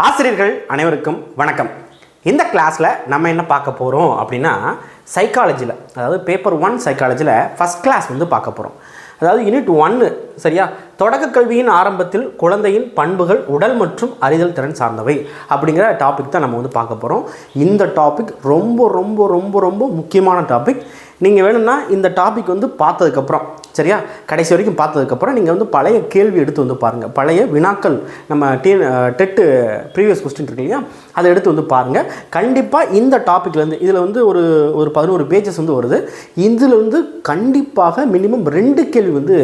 ஆசிரியர்கள் அனைவருக்கும் வணக்கம். இந்த கிளாஸில் நம்ம என்ன பார்க்க போகிறோம் அப்படின்னா சைக்காலஜியில், அதாவது பேப்பர் 1 சைக்காலஜியில் ஃபஸ்ட் கிளாஸ் வந்து பார்க்க போகிறோம். அதாவது யூனிட் 1 சரியா, தொடக்க கல்வியின் ஆரம்பத்தில் குழந்தையின் பண்புகள் உடல் மற்றும் அறிதல் திறன் சார்ந்தவை அப்படிங்கிற டாபிக் தான் நம்ம வந்து பார்க்க போகிறோம். இந்த டாபிக் ரொம்ப ரொம்ப ரொம்ப ரொம்ப முக்கியமான டாபிக். நீங்கள் வேணும்னா இந்த டாபிக் வந்து பார்த்ததுக்கப்புறம் சரியா, கடைசி வரைக்கும் பார்த்ததுக்கப்புறம் நீங்கள் வந்து பழைய கேள்வி எடுத்து வந்து பாருங்கள். பழைய வினாக்கள் நம்ம டெட்டு ப்ரீவியஸ் கொஸ்டின் இருக்கு இல்லையா, அதை எடுத்து வந்து பாருங்கள். கண்டிப்பாக இந்த டாப்பிக்லேருந்து இதில் வந்து ஒரு 11 பேஜஸ் வந்து வருது. இதில் வந்து கண்டிப்பாக மினிமம் 2 கேள்வி வந்து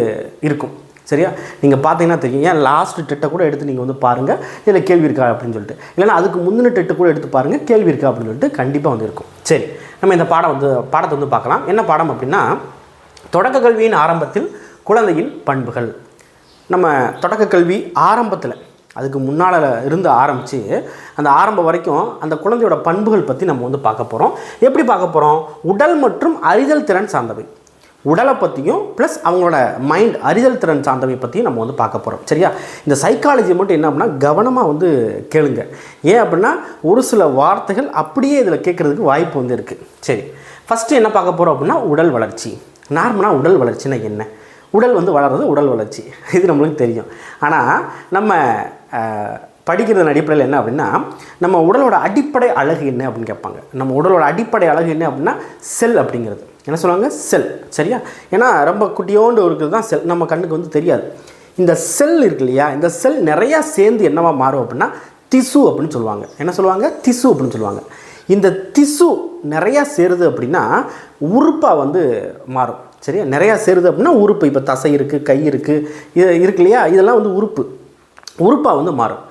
இருக்கும் சரியா. நீங்கள் பார்த்தீங்கன்னா தெரியும். ஏன் லாஸ்ட் டெட்டை கூட எடுத்து நீங்கள் வந்து பாருங்கள், இதில் கேள்வி இருக்கா அப்படின்னு சொல்லிட்டு. இல்லைனா அதுக்கு முந்தின டெட்டு கூட எடுத்து பாருங்கள், கேள்வி இருக்கா அப்படின்னு சொல்லிட்டு கண்டிப்பாக வந்து இருக்கும். சரி, நம்ம இந்த பாடத்தை வந்து பார்க்கலாம். என்ன பாடம் அப்படின்னா தொடக்க கல்வியின் ஆரம்பத்தில் குழந்தையின் பண்புகள். நம்ம தொடக்க கல்வி ஆரம்பத்தில் அதுக்கு முன்னால் இருந்து ஆரம்பித்து அந்த ஆரம்பம் வரைக்கும் அந்த குழந்தையோட பண்புகள் பற்றி நம்ம வந்து பார்க்க போகிறோம். எப்படி பார்க்க போகிறோம்? உடல் மற்றும் அறிதல் திறன் சார்ந்தவை. உடலை பற்றியும் ப்ளஸ் அவங்களோட மைண்ட் அறிதல் திறன் சார்ந்தவை பற்றியும் நம்ம வந்து பார்க்க போகிறோம் சரியா. இந்த சைக்காலஜி மட்டும் என்ன அப்படின்னா கவனமாக வந்து கேளுங்க. ஏன் அப்படின்னா ஒரு சில வார்த்தைகள் அப்படியே இதில் கேட்குறதுக்கு வாய்ப்பு வந்து இருக்குது. சரி, ஃபஸ்ட்டு என்ன பார்க்க போகிறோம் அப்படின்னா உடல் வளர்ச்சி. நார்மலாக உடல் வளர்ச்சினா என்ன? உடல் வந்து வளர்கிறது உடல் வளர்ச்சி, இது நம்மளுக்கு தெரியும். ஆனால் நம்ம படிக்கிறதன் அடிப்படையில் என்ன அப்படின்னா நம்ம உடலோட அடிப்படை அழகு என்ன அப்படின்னு கேட்பாங்க. நம்ம உடலோட அடிப்படை அழகு என்ன அப்படின்னா செல் அப்படிங்கிறது. என்ன சொல்லுவாங்க? செல் சரியா. ஏன்னா ரொம்ப குட்டியோண்டு இருக்கிறது தான் செல், நம்ம கண்ணுக்கு வந்து தெரியாது. இந்த செல் இருக்கு இல்லையா, இந்த செல் நிறையா சேர்ந்து என்னவா மாறும் அப்படின்னா திசு அப்படின்னு சொல்லுவாங்க. என்ன சொல்லுவாங்க? திசு அப்படின்னு சொல்லுவாங்க. இந்த திசு நிறையா சேருது அப்படின்னா உறுப்பாக வந்து மாறும் சரியா. நிறையா சேருது அப்படின்னா உறுப்பு. இப்போ தசை இருக்குது, கை இருக்குது, இது இருக்கு இல்லையா, இதெல்லாம் வந்து உறுப்பாக வந்து மாறும்.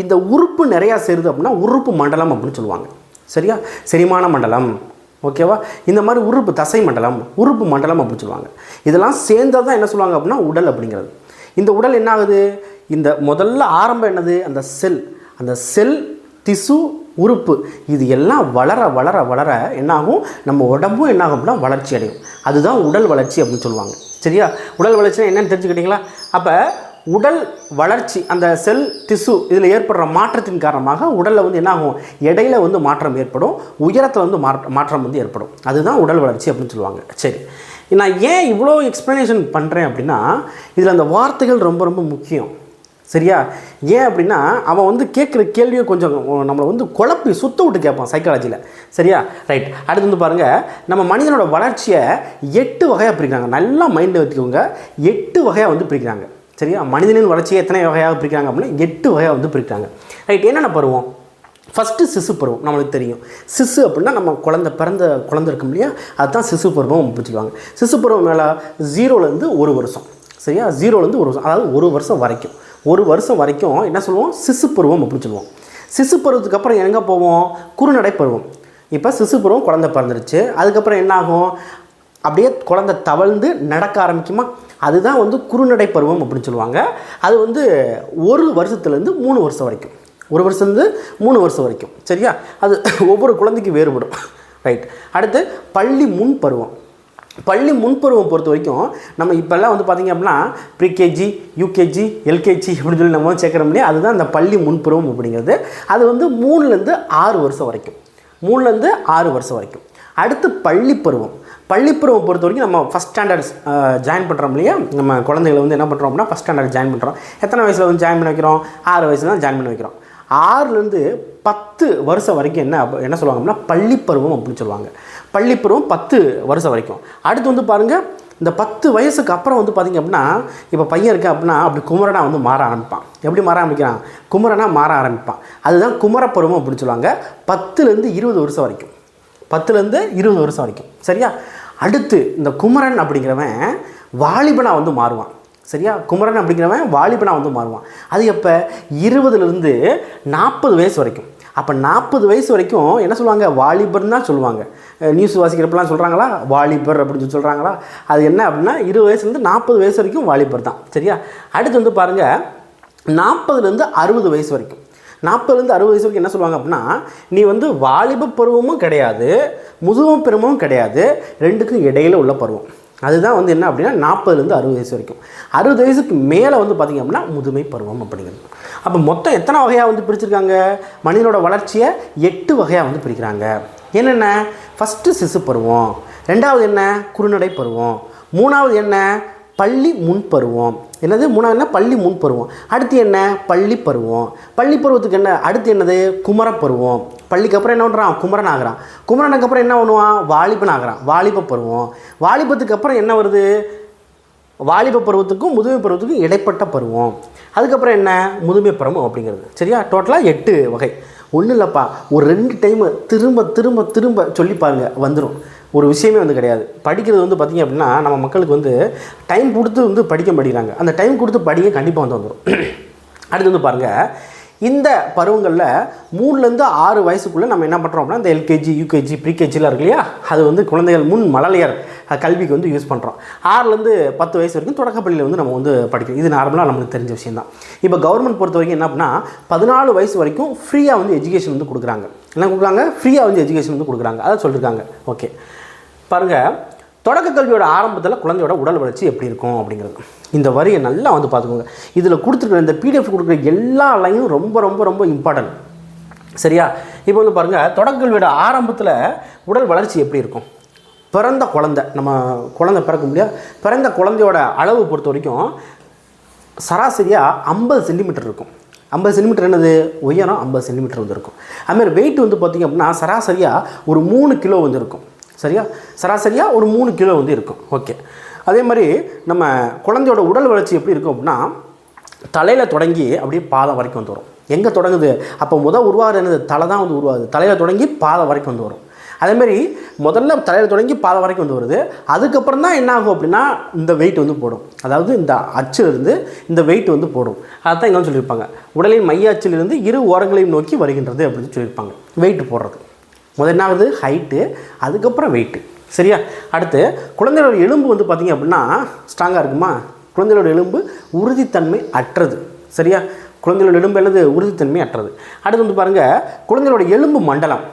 இந்த உறுப்பு நிறையா சேருது அப்படின்னா உறுப்பு மண்டலம் அப்படின்னு சொல்லுவாங்க சரியா. செரிமான மண்டலம் ஓகேவா, இந்த மாதிரி உறுப்பு தசை மண்டலம், உறுப்பு மண்டலம் அப்படின்னு சொல்லுவாங்க. இதெல்லாம் சேர்ந்தது தான் என்ன சொல்லுவாங்க அப்படின்னா உடல் அப்படிங்கிறது. இந்த உடல் என்ன ஆகுது? இந்த முதல்ல ஆரம்பம் என்னது? அந்த செல் திசு உறுப்பு இது எல்லாம் வளர வளர வளர என்னாகும்? நம்ம உடம்பும் என்ன ஆகும் அப்படின்னா வளர்ச்சி அடையும். அதுதான் உடல் வளர்ச்சி அப்படின்னு சொல்லுவாங்க சரியா. உடல் வளர்ச்சினா என்னென்னு தெரிஞ்சுக்கிட்டீங்களா? அப்போ உடல் வளர்ச்சி அந்த செல் திசு இதில் ஏற்படுற மாற்றத்தின் காரணமாக உடலில் வந்து என்னாகும்? இடையில வந்து மாற்றம் ஏற்படும், உயரத்தில் வந்து மாற்றம் வந்து ஏற்படும். அதுதான் உடல் வளர்ச்சி அப்படின்னு சொல்லுவாங்க. சரி, நான் ஏன் இவ்வளோ எக்ஸ்ப்ளனேஷன் பண்ணுறேன் அப்படின்னா இதில் அந்த வார்த்தைகள் ரொம்ப ரொம்ப முக்கியம் சரியா. ஏன் அப்படின்னா அவன் வந்து கேட்குற கேள்வியை கொஞ்சம் நம்மளை வந்து குழப்பி சுத்த விட்டு கேட்பான் சைக்காலஜியில் சரியா. ரைட், அடுத்து வந்து பாருங்கள், நம்ம மனிதனோட வளர்ச்சியை 8 வகையாக பிரிக்கிறாங்க. நல்லா மைண்டில் வச்சுக்கோங்க. 8 வகையாக வந்து பிரிக்கிறாங்க சரியா. மனிதனின் வளர்ச்சியை எத்தனை வகையாக பிரிக்கிறாங்க அப்படின்னா 8 வகையாக வந்து பிரிக்கிறாங்க. ரைட், என்னென்ன பருவம்? ஃபஸ்ட்டு சிசு பருவம். நம்மளுக்கு தெரியும் சிசு அப்படின்னா நம்ம பிறந்த குழந்தை இருக்கும் இல்லையா, அதுதான் சிசு பருவம் பிடிச்சிக்குவாங்க. சிசு பருவம் மேலே 0லேருந்து 1 வருஷம் சரியா. 0லேருந்து 1 வருஷம், அதாவது 1 வருஷம் வரைக்கும். 1 வருஷம் வரைக்கும் என்ன சொல்லுவோம்? சிசு பருவம் அப்படின்னு சொல்லுவோம். சிசு பருவத்துக்கு அப்புறம் எங்கே போவோம்? குறுநடை பருவம். இப்போ சிசு பருவம் குழந்தை பிறந்துருச்சு, அதுக்கப்புறம் என்ன ஆகும்? அப்படியே குழந்தை தவழ்ந்து நடக்க ஆரம்பிக்குமா, அதுதான் வந்து குறுநடை பருவம் அப்படின்னு சொல்லுவாங்க. அது வந்து 1 வருஷத்துலேருந்து 3 வருஷம் வரைக்கும். 1 வருஷத்துலேருந்து 3 வருஷம் வரைக்கும் சரியா. அது ஒவ்வொரு குழந்தைக்கும் வேறுபடும். ரைட், அடுத்து பள்ளி முன்பருவம். பள்ளி முன்பருவம் பொறுத்த வரைக்கும் நம்ம இப்போல்லாம் வந்து பார்த்திங்க அப்படின்னா ப்ரீகேஜி, யூகேஜி, எல்கேஜி அப்படின்னு சொல்லி நம்ம சேர்க்குறோம் இல்லையா, அதுதான் அந்த பள்ளி முன்பருவம் அப்படிங்கிறது. அது வந்து 3லேருந்து 6 வருஷம் வரைக்கும். 3லேருந்து 6 வருஷம் வரைக்கும். அடுத்து பள்ளிப்பருவம். பள்ளிப்பருவம் பொறுத்த வரைக்கும் நம்ம ஃபஸ்ட் ஸ்டாண்டர்ட் ஜாயின் பண்ணுறோம் இல்லையா, நம்ம குழந்தைகளை வந்து என்ன பண்ணுறோம் அப்படின்னா ஃபஸ்ட் ஸ்டாண்டர்ட் ஜாயின் பண்ணுறோம். எத்தனை வயசில் வந்து ஜாயின் பண்ணி வைக்கிறோம்? 6 வயசில் தான் ஜாயின் பண்ணி வைக்கிறோம். 6லேருந்து 10 வருஷம் வரைக்கும் என்ன சொல்லுவாங்க அப்படின்னா பள்ளிப்பருவம் அப்படின்னு சொல்லுவாங்க. பள்ளிப்பருவம் 10 வருஷம் வரைக்கும். அடுத்து வந்து பாருங்கள், இந்த 10 வயசுக்கு அப்புறம் வந்து பார்த்திங்க அப்படின்னா இப்போ பையன் இருக்கா அப்படின்னா அப்படி குமரனாக வந்து மாற ஆரம்பிப்பான். எப்படி மாற ஆரம்பிக்கிறான்? குமரனாக மாற ஆரம்பிப்பான். அதுதான் குமரப்பருவம் அப்படின்னு சொல்லுவாங்க. 10லேருந்து 20 வருஷம் வரைக்கும். 10லேருந்து 20 வருஷம் வரைக்கும் சரியா. அடுத்து இந்த குமரன் அப்படிங்கிறவன் வாலிபனாக வந்து மாறுவான் சரியா. குமரன் அப்படிங்கிறவன் வாலிபனாக வந்து மாறுவான். அது எப்போ? 20லேருந்து 40 வயசு வரைக்கும். அப்போ 40 வயசு வரைக்கும் என்ன சொல்லுவாங்க? வாலிபர்னு தான் சொல்லுவாங்க. நியூஸ் வாசிக்கிறப்பெல்லாம் சொல்கிறாங்களா வாலிபர் அப்படின்னு சொல்லி சொல்கிறாங்களா? அது என்ன அப்படின்னா 20 வயசுலேருந்து 40 வயசு வரைக்கும் வாலிபர் தான் சரியா. அடுத்து வந்து பாருங்கள் 40லேருந்து 60 வயசு வரைக்கும். 40லேருந்து 60 வயசு வரைக்கும் என்ன சொல்லுவாங்க அப்படின்னா நீ வந்து வாலிப பருவமும் கிடையாது, முதுமை பருவமும் கிடையாது, ரெண்டுக்கும் இடையில் உள்ள பருவம். அதுதான் வந்து என்ன அப்படின்னா 40லேருந்து 60 வயசு வரைக்கும். 60 வயசுக்கு மேலே வந்து பார்த்திங்க அப்படின்னா முதுமை பருவம் அப்படிங்கிறது. அப்போ மொத்தம் எத்தனை வகையாக வந்து பிரிச்சிருக்காங்க? மனிதனோட வளர்ச்சியை 8 வகையாக வந்து பிரிக்கிறாங்க. என்னென்ன? ஃபஸ்ட்டு சிசு பருவம், ரெண்டாவது என்ன? குறுநடை பருவம், மூணாவது என்ன? பள்ளி முன்பருவம். என்னது? மூணாவது என்ன? பள்ளி முன்பருவம். அடுத்து என்ன? பள்ளி பருவம். பள்ளி பருவத்துக்கு என்ன? அடுத்து என்னது? குமரப்பருவம். பள்ளிக்கு அப்புறம் என்ன பண்ணுறான்? குமரன் ஆகிறான். குமரனுக்கு அப்புறம் என்ன பண்ணுவான்? வாலிபன் ஆகிறான். வாலிப பருவம். வாலிபத்துக்கு அப்புறம் என்ன வருது? வாலிப பருவத்துக்கும் முதுமை பருவத்துக்கும் இடைப்பட்ட பருவம். அதுக்கப்புறம் என்ன? முதுமை பருவம் அப்படிங்கிறது. சரியா? டோட்டலாக 8 வகை. ஒன்றும் இல்லைப்பா, ஒரு 2 டைமு திரும்ப திரும்ப திரும்ப சொல்லி பாருங்கள், வந்துடும். ஒரு விஷயமே வந்து கிடையாது. படிக்கிறது வந்து பார்த்திங்க அப்படின்னா நம்ம மக்களுக்கு வந்து டைம் கொடுத்து வந்து படிக்க மாட்டேங்கிறாங்க. அந்த டைம் கொடுத்து படிக்க கண்டிப்பாக வந்து வந்துடும். அடுத்து வந்து பாருங்கள், இந்த பருவங்களில் 3லேருந்து 6 வயசுக்குள்ளே நம்ம என்ன பண்ணுறோம் அப்படின்னா இந்த எல்கேஜி, யூகேஜி, ப்ரீகேஜிலாம் இருக்கு இல்லையா, அது வந்து குழந்தைகள் முன் மழலையர் கல்விக்கு வந்து யூஸ் பண்ணுறோம். 6லேருந்து 10 வயசு வரைக்கும் தொடக்கப்பள்ளியில் வந்து நம்ம வந்து படிக்கிறோம். இது நார்மலாக நமக்கு தெரிஞ்ச விஷயம் தான். இப்போ கவர்மெண்ட் பொறுத்த வரைக்கும் என்ன அப்படின்னா 14 வயசு வரைக்கும் ஃப்ரீயாக வந்து எஜுகேஷன் வந்து கொடுக்குறாங்க. என்ன கொடுக்குறாங்க? ஃப்ரீயாக வந்து எஜுகேஷன் வந்து கொடுக்குறாங்க. அதை சொல்லியிருக்காங்க. ஓகே, பாருங்கள், தொடக்க கல்வியோட ஆரம்பத்தில் குழந்தையோட உடல் வளர்ச்சி எப்படி இருக்கும் அப்படிங்கிறது. இந்த வரியை நல்லா வந்து பார்த்துக்கோங்க. இதில் கொடுத்துருக்குற இந்த பிடிஎஃப் கொடுக்குற எல்லா லைனும் ரொம்ப ரொம்ப ரொம்ப இம்பார்ட்டன்ட். சரியா? இப்போ வந்து பாருங்கள், தொடக்க கல்வியோட ஆரம்பத்தில் உடல் வளர்ச்சி எப்படி இருக்கும்? பிறந்த குழந்தை, நம்ம குழந்தை பிறக்க முடியாது, பிறந்த குழந்தையோட அளவு பொறுத்த வரைக்கும் சராசரியாக 50 சென்டிமீட்டர் இருக்கும். 50 சென்டிமீட்டர் என்னது? உயரம் 50 சென்டிமீட்டர் வந்து இருக்கும். அதுமாதிரி வெயிட் வந்து பார்த்திங்க அப்படின்னா சராசரியாக ஒரு 3 கிலோ வந்து இருக்கும். சரியா? சராசரியாக ஒரு 3 கிலோ வந்து இருக்கும். ஓகே, அதே மாதிரி நம்ம குழந்தையோட உடல் வளர்ச்சி எப்படி இருக்கும் அப்படின்னா தலையில் தொடங்கி அப்படியே பாதம் வரைக்கும் வந்து வரும். எங்கே தொடங்குது? அப்போ உருவாகுது என்னது? தலை தான் வந்து உருவாகுது. தலையில் தொடங்கி பாதம் வரைக்கும் வந்து வரும். அதேமாதிரி முதல்ல தலையில் தொடங்கி பாதம் வரைக்கும் வந்து வருது. அதுக்கப்புறம் தான் என்ன ஆகும் அப்படின்னா இந்த வெயிட் வந்து போடும். அதாவது இந்த அச்சிலிருந்து இந்த வெயிட் வந்து போடும். அதுதான் இங்கே சொல்லியிருப்பாங்க, உடலின் மைய அச்சிலிருந்து 2 ஓரங்களையும் நோக்கி வருகின்றது அப்படின்னு சொல்லியிருப்பாங்க. வெயிட் போடுறது முதல் என்ன ஆகுது? ஹைட்டு, அதுக்கப்புறம் வெயிட்டு. சரியா? அடுத்து குழந்தையோட எலும்பு வந்து பார்த்திங்க அப்படின்னா ஸ்ட்ராங்காக இருக்குமா? குழந்தையோட எலும்பு உறுதித்தன்மை அற்றது. சரியா? குழந்தையோட எலும்பு என்னது? உறுதித்தன்மை அற்றது. அடுத்து வந்து பாருங்கள், குழந்தையோட எலும்பு மண்டலம்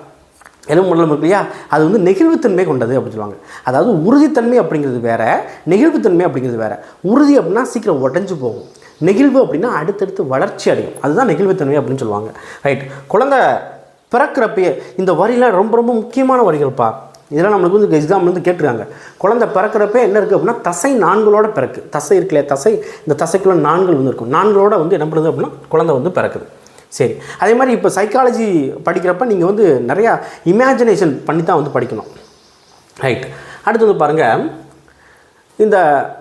இருக்கு இல்லையா, அது வந்து நெகிழ்வுத்தன்மை கொண்டது அப்படின்னு சொல்லுவாங்க. அதாவது உறுதித்தன்மை அப்படிங்கிறது வேறு, நெகிழ்வுத்தன்மை அப்படிங்கிறது வேறு. உறுதி அப்படின்னா சீக்கிரம் உடஞ்சி போகும், நெகிழ்வு அப்படின்னா அடுத்தடுத்து வளர்ச்சி அடையும். அதுதான் நெகிழ்வுத்தன்மை அப்படின்னு சொல்லுவாங்க. ரைட். குழந்தை பிறக்கிறப்பயே இந்த வரிலாம் ரொம்ப ரொம்ப முக்கியமான வரிகள்ப்பா. இதெல்லாம் நம்மளுக்கு வந்து எக்ஸாம்பிள் வந்து கேட்டிருக்காங்க. குழந்தை பிறக்கிறப்ப என்ன இருக்குது அப்படின்னா தசை நான்களோட பிறக்கு. தசை இருக்குல்ல, தசை, இந்த தசைக்குள்ள நான்கள் வந்து இருக்கும். நான்களோட வந்து என்ன பண்ணுறது அப்படின்னா குழந்தை வந்து பிறக்குது. சரி, அதே மாதிரி இப்போ சைக்காலஜி படிக்கிறப்ப நீங்கள் வந்து நிறையா இமேஜினேஷன் பண்ணி தான் வந்து படிக்கணும். ரைட். அடுத்து வந்து பாருங்கள், இந்த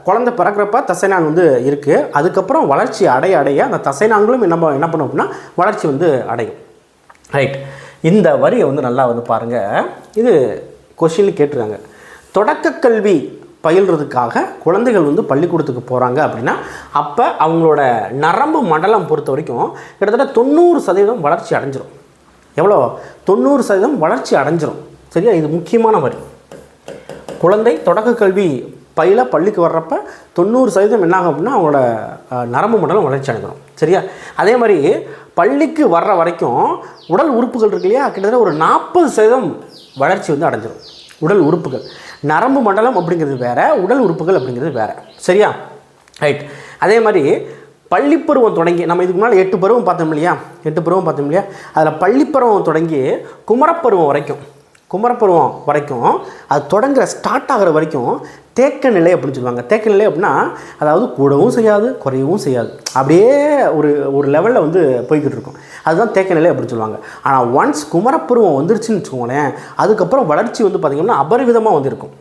குழந்தை பிறக்கிறப்ப தசைநான் வந்து இருக்குது. அதுக்கப்புறம் வளர்ச்சி அடைய அந்த தசைநான்களும் என்ன பண்ணும் அப்படின்னா வளர்ச்சி வந்து அடையும். ரைட். இந்த வரியை வந்து நல்லா வந்து பாருங்கள். இது கொஷின் கேட்டுருக்காங்க. தொடக்க கல்வி பயில்றதுக்காக குழந்தைகள் வந்து பள்ளிக்கூடத்துக்கு போகிறாங்க அப்படின்னா அப்போ அவங்களோட நரம்பு மண்டலம் பொறுத்த வரைக்கும் கிட்டத்தட்ட 90% வளர்ச்சி அடைஞ்சிரும். எவ்வளோ? 90% வளர்ச்சி அடைஞ்சிரும். சரியா? இது முக்கியமான வரி. குழந்தை தொடக்க கல்வி பயில பள்ளிக்கு வர்றப்ப 90% என்னாகும் அப்படின்னா அவங்களோட நரம்பு மண்டலம் வளர்ச்சி அடைஞ்சிடும். சரியா? அதே மாதிரி பள்ளிக்கு வர்ற வரைக்கும் உடல் உறுப்புகள் இருக்கு இல்லையா, கிட்டத்தட்ட ஒரு 40% வளர்ச்சி வந்து அடைஞ்சிடும். உடல் உறுப்புகள், நரம்பு மண்டலம் அப்படிங்கிறது வேறு, உடல் உறுப்புகள் அப்படிங்கிறது வேறு. சரியா? ரைட். அதே மாதிரி பள்ளிப்பருவம் தொடங்கி நம்ம இதுக்கு முன்னால் 8 பருவம் பார்த்தோம் இல்லையா, 8 பருவம் பார்த்தோம் இல்லையா, அதில் பள்ளிப்பருவம் தொடங்கி குமரப்பருவம் வரைக்கும் அது தொடங்குற ஸ்டார்ட் ஆகிற வரைக்கும் தேக்க நிலை அப்படின்னு சொல்லுவாங்க. தேக்க நிலை அப்படின்னா அதாவது கூடவும் செய்யாது, குறையவும் செய்யாது, அப்படியே ஒரு லெவலில் வந்து போய்கிட்டு இருக்கும். அதுதான் தேக்க நிலை அப்படின்னு சொல்லுவாங்க. ஆனால் ஒன்ஸ் குமரப்பருவம் வந்துருச்சுன்னு வச்சுக்கோங்களேன், அதுக்கப்புறம் வளர்ச்சி வந்து பார்த்திங்கன்னா அபரிவிதமாக வந்து இருக்கும்.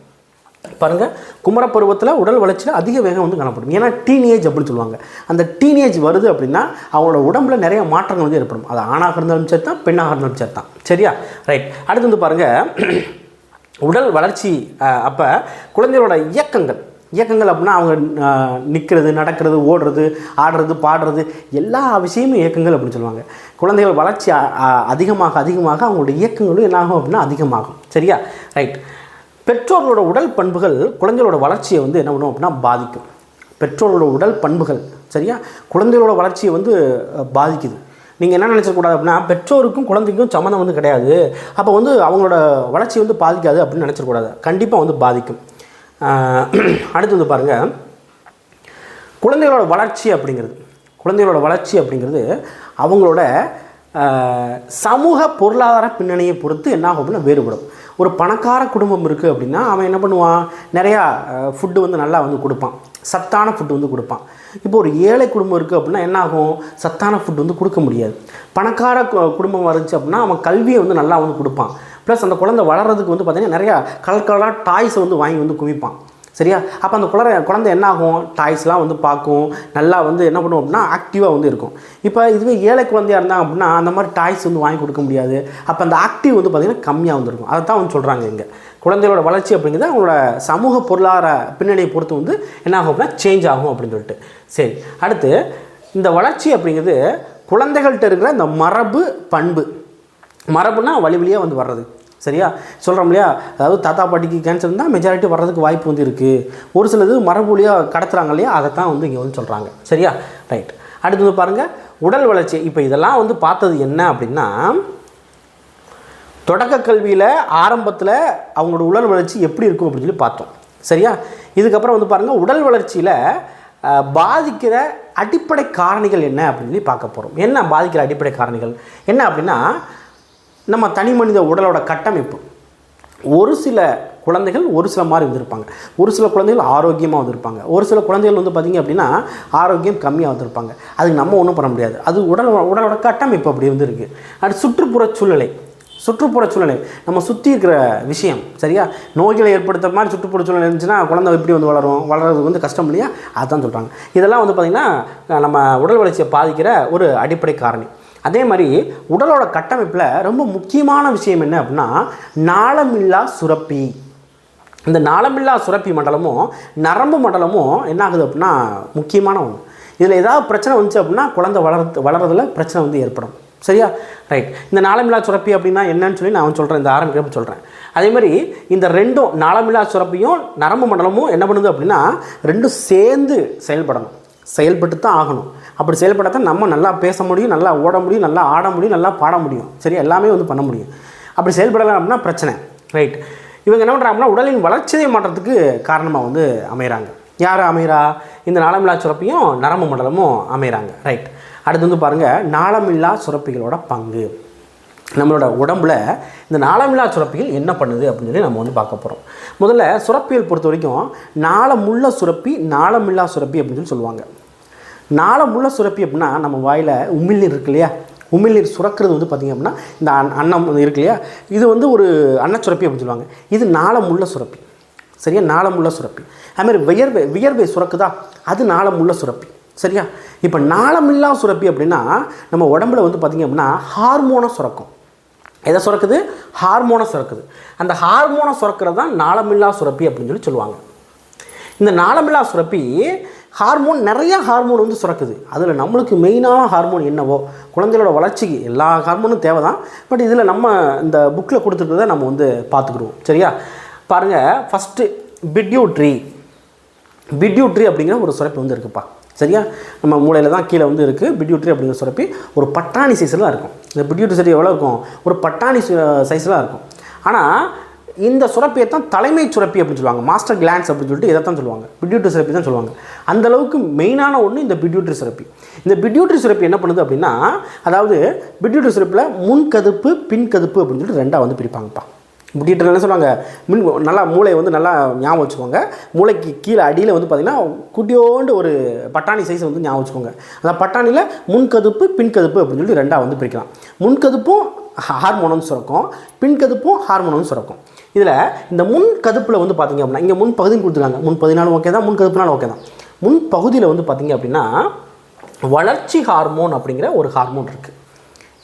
பாருங்கள், குமரப்பருவத்தில் உடல் வளர்ச்சியில் அதிக வேகம் வந்து காணப்படும். ஏன்னா டீனேஜ் அப்படின்னு சொல்லுவாங்க. அந்த டீனேஜ் வருது அப்படின்னா அவங்களோட உடம்புல நிறைய மாற்றங்கள் வந்து ஏற்படும். அது ஆணாக இருந்தாலும் சரி தான், பெண்ணாக இருந்தாலும் சரி தான். சரியா? ரைட். அடுத்து வந்து பாருங்கள், உடல் வளர்ச்சி அப்போ குழந்தைகளோட இயக்கங்கள் அப்படின்னா அவங்க நிற்கிறது, நடக்கிறது, ஓடுறது, ஆடுறது, பாடுறது, எல்லா விஷயமும் இயக்கங்கள் அப்படின்னு சொல்லுவாங்க. குழந்தைகள் வளர்ச்சி அதிகமாக அவங்களோட இயக்கங்களும் என்னாகும் அப்படின்னா அதிகமாகும். சரியா? ரைட். பெற்றோர்களோட உடல் பண்புகள் குழந்தைகளோட வளர்ச்சியை வந்து என்ன பண்ணும் அப்படின்னா பாதிக்கும். பெற்றோர்களோட உடல் பண்புகள் சரியா குழந்தைகளோட வளர்ச்சியை வந்து பாதிக்குது. நீங்கள் என்ன நினச்சக்கூடாது அப்படின்னா பெற்றோருக்கும் குழந்தைக்கும் சம்மந்தம் வந்து கிடையாது, அப்போ வந்து அவங்களோட வளர்ச்சி வந்து பாதிக்காது அப்படின்னு நினச்சிடக்கூடாது. கண்டிப்பாக வந்து பாதிக்கும். அடுத்து வந்து பாருங்கள், குழந்தைகளோட வளர்ச்சி அப்படிங்கிறது குழந்தைகளோட வளர்ச்சி அப்படிங்கிறது அவங்களோட சமூக பொருளாதார பின்னணியை பொறுத்து என்ன ஆகும் அப்படின்னா வேறுபடும். ஒரு பணக்கார குடும்பம் இருக்குது அப்படின்னா அவன் என்ன பண்ணுவான், நிறையா ஃபுட்டு வந்து நல்லா வந்து கொடுப்பான், சத்தான ஃபுட்டு வந்து கொடுப்பான். இப்போ ஒரு ஏழை குடும்பம் இருக்குது அப்படின்னா என்ன ஆகும், சத்தான ஃபுட் வந்து கொடுக்க முடியாது. பணக்கார குடும்பம் வந்துச்சு அப்படின்னா அவன் கல்வியை வந்து நல்லா வந்து கொடுப்பான். ப்ளஸ் அந்த குழந்தை வளர்கிறதுக்கு வந்து பார்த்திங்கன்னா நிறையா கலர் டாய்ஸை வந்து வாங்கி வந்து குவிப்பான். சரியா? அப்போ அந்த குழந்தை என்ன ஆகும், டாய்ஸ்லாம் வந்து பார்க்கும், நல்லா வந்து என்ன பண்ணுவோம் அப்படின்னா ஆக்டிவாக வந்து இருக்கும். இப்போ இதுவே ஏழை குழந்தையாக இருந்தாங்க அப்படின்னா அந்த மாதிரி டாய்ஸ் வந்து வாங்கி கொடுக்க முடியாது. அப்போ அந்த ஆக்டிவ் வந்து பார்த்திங்கன்னா கம்மியாக வந்துருக்கும். அதை தான் வந்து சொல்கிறாங்க இங்கே. குழந்தைகளோட வளர்ச்சி அப்படிங்கிறது அவங்களோட சமூக பொருளாதார பின்னணியை பொறுத்து வந்து என்ன ஆகும் அப்படின்னா சேஞ்ச் ஆகும் அப்படின்னு சொல்லிட்டு. சரி, அடுத்து இந்த வளர்ச்சி அப்படிங்கிறது குழந்தைகள்கிட்ட இருக்கிற இந்த மரபுனா வழி வழியாக வந்து வர்றது. சரியா சொல்கிறோம் இல்லையா? அதாவது தாத்தா பாட்டிக்கு கேன்சர் இருந்தால் மெஜாரிட்டி வர்றதுக்கு வாய்ப்பு வந்து இருக்குது. ஒரு சிலது மரபு வழியாக கடத்துறாங்க இல்லையா, அதை தான் வந்து இங்கே வந்து சொல்கிறாங்க. சரியா? ரைட். அடுத்து வந்து பாருங்கள் உடல் வளர்ச்சி. இப்போ இதெல்லாம் வந்து பார்த்தது என்ன அப்படின்னா, தொடக்க கல்வியில் ஆரம்பத்தில் அவங்களோட உடல் வளர்ச்சி எப்படி இருக்கும் அப்படின்னு சொல்லி பார்த்தோம். சரியா? இதுக்கப்புறம் வந்து பாருங்கள் உடல் வளர்ச்சியில் பாதிக்கிற அடிப்படை காரணிகள் என்ன அப்படின்னு சொல்லி பார்க்க போகிறோம். என்ன பாதிக்கிற அடிப்படை காரணிகள் என்ன அப்படின்னா, நம்ம தனி மனித உடலோட கட்டமைப்பு. ஒரு சில குழந்தைகள் ஒரு சில மாதிரி வந்திருப்பாங்க. ஒரு சில குழந்தைகள் ஆரோக்கியமாக வந்திருப்பாங்க. ஒரு சில குழந்தைகள் வந்து பார்த்திங்க அப்படின்னா ஆரோக்கியம் கம்மியாக வந்திருப்பாங்க. அதுக்கு நம்ம ஒன்றும் பண்ண முடியாது. அது உடலோட கட்டமைப்பு அப்படி வந்துருக்கு. அது சுற்றுப்புற சூழ்நிலை நம்ம சுற்றி இருக்கிற விஷயம். சரியா? நோய்களை ஏற்படுத்துகிற மாதிரி சுற்றுப்புற சூழ்நிலை இருந்துச்சுன்னா குழந்தை எப்படி வந்து வளர்கிறது வந்து கஷ்டம் இல்லையா? அதுதான் சொல்கிறாங்க. இதெல்லாம் வந்து பார்த்திங்கன்னா நம்ம உடல் வளர்ச்சியை பாதிக்கிற ஒரு அடிப்படை காரணி. அதே மாதிரி உடலோட கட்டமைப்பில் ரொம்ப முக்கியமான விஷயம் என்ன அப்படின்னா நாளமில்லா சுரப்பி. இந்த நாளமில்லா சுரப்பி மண்டலமும் நரம்பு மண்டலமும் என்ன ஆகுது அப்படின்னா முக்கியமான ஒன்று. இதில் ஏதாவது பிரச்சனை வந்துச்சு அப்படின்னா குழந்தை வளர்கிறதுல பிரச்சனை வந்து ஏற்படும். சரியா? ரைட். இந்த நாளமில்லா சுரப்பி அப்படின்னா என்னன்னு சொல்லி நான் சொல்கிறேன், இந்த ஆரம்பிக்கிறப்ப சொல்கிறேன். அதே மாதிரி இந்த ரெண்டும் நாளமில்லா சுரப்பியும் நரம்பு மண்டலமும் என்ன பண்ணுது அப்படின்னா ரெண்டும் சேர்ந்து செயல்பட்டு தான் ஆகணும். அப்படி செயல்பட்டால் நம்ம நல்லா பேச முடியும், நல்லா ஓட முடியும், நல்லா ஆட முடியும், நல்லா பாட முடியும். சரி, எல்லாமே வந்து பண்ண முடியும். அப்படி செயல்படலாம் அப்படின்னா பிரச்சனை. ரைட். இவங்க என்ன பண்ணுறாங்கன்னா உடலின் வளர்ச்சியை மாற்றத்துக்கு காரணமாக வந்து அமைகிறாங்க. யார் அமைகிறா? இந்த நாளமில்லா சுரப்பியும் நரம்பு மண்டலமும் அமைகிறாங்க. ரைட். அடுத்து வந்து பாருங்கள் நாளமில்லா சுரப்பிகளோட பங்கு. நம்மளோட உடம்பில் இந்த நாளமில்லா சுரப்பிகள் என்ன பண்ணுது அப்படின்னு சொல்லி நம்ம வந்து பார்க்க போகிறோம். முதல்ல சுரப்பியல் பொறுத்த வரைக்கும் நாளமுள்ள சுரப்பி, நாளமில்லா சுரப்பி அப்படின்னு சொல்லி சொல்லுவாங்க. நாளமுள்ள சுரப்பி அப்படின்னா நம்ம வாயில் உமிழ்நீர் இருக்கு இல்லையா, உமிழ்நீர் சுரக்கிறது வந்து பார்த்திங்க அப்படின்னா இந்த அன்னம் இருக்கு இல்லையா, இது வந்து ஒரு அன்னச்சுரப்பி அப்படின்னு சொல்லுவாங்க. இது நாளமுள்ள சுரப்பி. சரியா? நாளமுள்ள சுரப்பி. அதுமாதிரி வியர்வை சுரக்குதா, அது நாளமுள்ள சுரப்பி. சரியா? இப்போ நாளமில்லா சுரப்பி அப்படின்னா நம்ம உடம்புல வந்து பார்த்திங்க அப்படின்னா ஹார்மோனை சுரக்கும். எதை சுரக்குது? ஹார்மோனை சுரக்குது. அந்த ஹார்மோனை சுரக்கிறது தான் நாளமில்லா சுரப்பி அப்படின்னு சொல்லுவாங்க. இந்த நாளமில்லா சுரப்பி நிறையா ஹார்மோன் வந்து சுரக்குது. அதில் நம்மளுக்கு மெயினான ஹார்மோன் என்னவோ, குழந்தைகளோட வளர்ச்சிக்கு எல்லா ஹார்மோனும் தேவை தான். பட் இதில் நம்ம இந்த புக்கில் கொடுத்துருக்கிறத நம்ம வந்து பார்த்துக்குருவோம். சரியா? பாருங்கள், ஃபஸ்ட்டு பிட்யூட்ரி அப்படிங்கிற ஒரு சுரப்பி வந்து இருக்குப்பா. சரியா? நம்ம மூளையில் தான் கீழே வந்து இருக்குது. பிட்யூட்ரி அப்படிங்கிற சுரப்பி ஒரு பட்டாணி சைஸில் இருக்கும். இந்த பிட்யூட்ரி சுரப்பி எவ்வளோ இருக்கும்? ஒரு பட்டாணி சைஸில் இருக்கும். ஆனால் இந்த சுரப்பியை தான் தலைமை சுரப்பி அப்படின்னு சொல்லுவாங்க. மாஸ்டர் கிளான்ஸ் அப்படின்னு சொல்லிட்டு இதை தான் சொல்லுவாங்க. பிட்யூட்ரி சுரப்பி தான் சொல்லுவாங்க. அந்தளவுக்கு மெயினான ஒன்று இந்த பிட்யூட்ரி சுரப்பி. இந்த பிட்யூட்ரி சுரப்பி என்ன பண்ணுது அப்படின்னா, அதாவது பிட்யூட்ரி சுரப்பில் முன்கதுப்பு பின்கதுப்பு அப்படின்னு சொல்லிட்டு ரெண்டாக வந்து பிரிப்பாங்கப்பா. பிட்யூட்ரி என்ன சொல்லுவாங்க, நல்லா மூளையை வந்து நல்லா ஞாபகம் வச்சுக்கோங்க. மூளைக்கு கீழே அடியில் வந்து பார்த்திங்கன்னா குட்டியோண்டு ஒரு பட்டாணி சைஸ் வந்து ஞாபகம் வச்சுக்கோங்க. அந்த பட்டாணியில் முன்கதுப்பு பின்கதுப்பு அப்படின்னு சொல்லிட்டு ரெண்டாக வந்து பிரிக்கலாம். முன்கதுப்பும் ஹார்மோனும் சுரக்கும், பின்கதுப்பும் ஹார்மோனும் சுரக்கும். இதில் இந்த முன் கதுப்பில் வந்து பார்த்திங்க அப்படின்னா இங்கே முன் பகுதின்னு கொடுத்துருக்காங்க. முன் பகுதினாலும் ஓகே தான், முன் கதுப்புனாலும் ஓகே தான். முன் பகுதியில் வந்து பார்த்திங்க அப்படின்னா வளர்ச்சி ஹார்மோன் அப்படிங்கிற ஒரு ஹார்மோன் இருக்குது.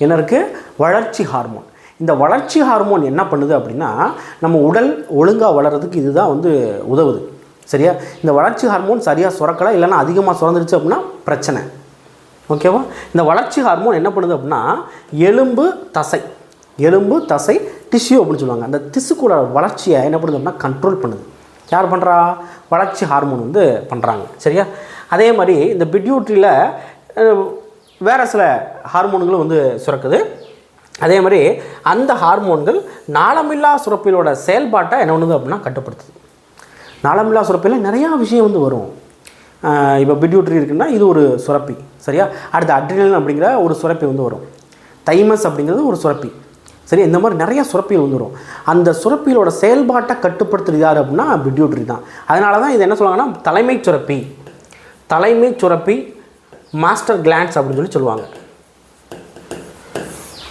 என்ன இருக்குது? வளர்ச்சி ஹார்மோன். இந்த வளர்ச்சி ஹார்மோன் என்ன பண்ணுது அப்படின்னா நம்ம உடல் ஒழுங்காக வளர்கிறதுக்கு இதுதான் வந்து உதவுது. சரியா? இந்த வளர்ச்சி ஹார்மோன் சரியாக சுரக்கலாம், இல்லைன்னா அதிகமாக சுரந்துருச்சு அப்படின்னா பிரச்சனை. ஓகேவா? இந்த வளர்ச்சி ஹார்மோன் என்ன பண்ணுது அப்படின்னா எலும்பு தசை டிஷ்யூ அப்படின்னு சொல்லுவாங்க. அந்த திசுக்கூட வளர்ச்சியை என்ன பண்ணுது அப்படின்னா கண்ட்ரோல் பண்ணுது. யார் பண்ணுறா? வளர்ச்சி ஹார்மோன் வந்து பண்ணுறாங்க. சரியா? அதே மாதிரி இந்த பிட்யூட்ரியில் வேறு சில ஹார்மோன்களும் வந்து சுரக்குது. அதே மாதிரி அந்த ஹார்மோன்கள் நாளமில்லா சுரப்பிலோட செயல்பாட்டை என்ன பண்ணுது அப்படின்னா கட்டுப்படுத்துது. நாளமில்லா சுரப்பியில் நிறையா விஷயம் வந்து வரும். இப்போ பிட்யூட்ரி இருக்குன்னா இது ஒரு சுரப்பி. சரியா? அடுத்து அட்ரினலின் அப்படிங்கிற ஒரு சுரப்பி வந்து வரும். தைமஸ் அப்படிங்கிறது ஒரு சுரப்பி. சரி, இந்த மாதிரி நிறைய சுரப்பிகள் வந்துடும். அந்த சுரப்பிகளோட செயல்பாட்டை கட்டுப்படுத்துறது யார் அப்படின்னா பிட்யூட்ரி தான். அதனால தான் இது என்ன சொல்லுவாங்கன்னா தலைமை சுரப்பி மாஸ்டர் கிளாண்ட்ஸ் அப்படின்னு சொல்லுவாங்க.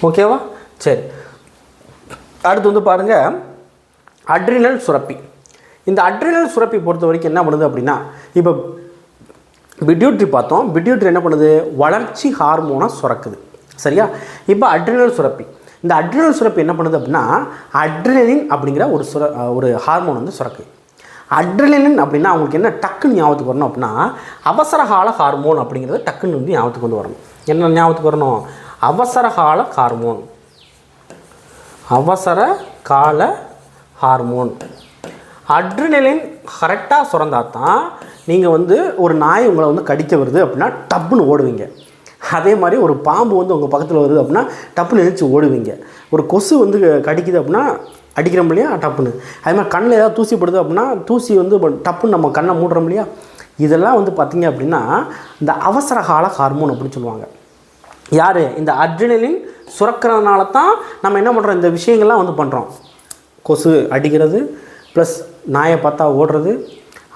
ஓகேவா? சரி, அடுத்து வந்து பாருங்கள் அட்ரினல் சுரப்பி. இந்த அட்ரினல் சுரப்பி பொறுத்த வரைக்கும் என்ன பண்ணுது அப்படின்னா, இப்போ பிட்யூட்ரி பார்த்தோம். பிட்யூட்ரி என்ன பண்ணுது? வளர்ச்சி ஹார்மோனை சுரக்குது. சரியா? இப்போ அட்ரினல் சுரப்பி, இந்த அட்ரினல் சுரப்பி என்ன பண்ணுது அப்படின்னா அட்ரினலின் அப்படிங்கிற ஒரு ஹார்மோன் வந்து சுரக்குது. அட்ரினலின் அப்படின்னா அவங்களுக்கு என்ன டக்குன்னு ஞாபகத்துக்கு வரணும் அப்படின்னா அவசரகால ஹார்மோன் அப்படிங்கிறது டக்குன்னு வந்து ஞாபகத்துக்கு வந்து வரணும். என்ன ஞாபகத்துக்கு வரணும்? அவசரகால ஹார்மோன். அவசர கால ஹார்மோன். அட்ரினலின் கரெக்டாக சுரந்தா தான் நீங்கள் வந்து ஒரு நாய் உங்களை வந்து கடிக்க வருது அப்படின்னா டப்புன்னு ஓடுவீங்க. அதே மாதிரி ஒரு பாம்பு வந்து உங்கள் பக்கத்தில் வருது அப்படின்னா டப்புன்னு எழுச்சி ஓடுவீங்க. ஒரு கொசு வந்து கடிக்குது அப்படின்னா அடிக்கிறோம் இல்லையா டப்புன்னு. அதே மாதிரி கண்ணில் ஏதாவது தூசி படுது அப்படின்னா தூசி வந்து டப்புன்னு நம்ம கண்ணை மூடுறோம் இல்லையா. இதெல்லாம் வந்து பார்த்திங்க அப்படின்னா இந்த அவசரகால ஹார்மோன் அப்படின்னு சொல்லுவாங்க. யார்? இந்த அட்ரினலின் சுரக்கிறதுனால தான் நம்ம என்ன பண்ணுறோம், இந்த விஷயங்கள்லாம் வந்து பண்ணுறோம். கொசு அடிக்கிறது ப்ளஸ் நாயை பார்த்தா ஓடுறது,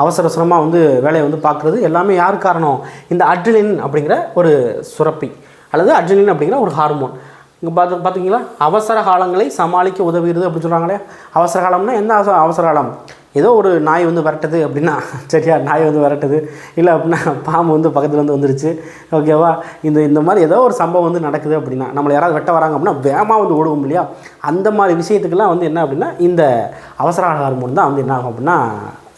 அவசரமாக வந்து வேலையை வந்து பார்க்குறது, எல்லாமே யார் காரணம்? இந்த அட்ரினலின் அப்படிங்கிற ஒரு சுரப்பி அல்லது அட்ரினலின் அப்படிங்கிற ஒரு ஹார்மோன். இங்கே பார்த்தீங்களா, அவசர காலங்களை சமாளிக்க உதவுகிறது அப்படின்னு சொல்கிறாங்களே. அவசர காலம்னா என்ன அவசர காலம்? ஏதோ ஒரு நாய் வந்து விரட்டுது அப்படின்னா, சரியா, நாய் வந்து விரட்டுது, இல்லை அப்படின்னா பாம்பு வந்து பக்கத்தில் வந்து வந்துருச்சு, ஓகேவா, இந்த மாதிரி ஏதோ ஒரு சம்பவம் வந்து நடக்குது அப்படின்னா, நம்மளை யாராவது வெட்ட வராங்க அப்படின்னா வேகமாக வந்து ஓடுவோம் இல்லையா. அந்த மாதிரி விஷயத்துக்கெல்லாம் வந்து என்ன அப்படின்னா இந்த அவசர ஹார்மோன் தான் வந்து என்ன ஆகும் அப்படின்னா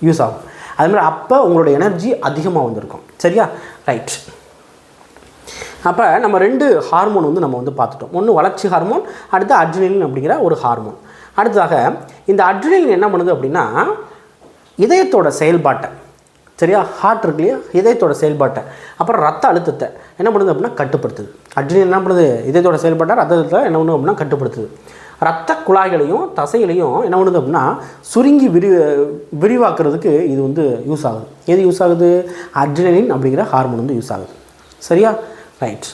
யூஸ் ஆகும். அதுமாதிரி அப்போ உங்களோட எனர்ஜி அதிகமாக வந்திருக்கும். சரியா? ரைட். அப்போ நம்ம 2 ஹார்மோன் வந்து நம்ம வந்து பார்த்துட்டோம். ஒன்று வளர்ச்சி ஹார்மோன், அடுத்து அட்ரினலின் அப்படிங்கிற ஒரு ஹார்மோன். அடுத்ததாக இந்த அட்ரினலின் என்ன பண்ணுது அப்படின்னா இதயத்தோட செயல்பாட்டை, சரியா, ஹார்ட் இருக்கு இல்லையா, இதயத்தோட செயல்பாட்டை, அப்புறம் ரத்த அழுத்தத்தை என்ன பண்ணுது அப்படின்னா கட்டுப்படுத்துது. அட்ரினலின் என்ன பண்ணுது? இதயத்தோட செயல்பாட்டை ரத்த அழுத்தத்தை என்ன பண்ணுது அப்படின்னா கட்டுப்படுத்துது. ரத்த குழாய்களையும் தசைகளையும் என்ன பண்ணுது அப்படின்னா சுருங்கி விரிவாக்குறதுக்கு இது வந்து யூஸ் ஆகுது. எது யூஸ் ஆகுது? அட்ரினலின் அப்படிங்கிற ஹார்மோன் வந்து யூஸ் ஆகுது. சரியா? ரைட்.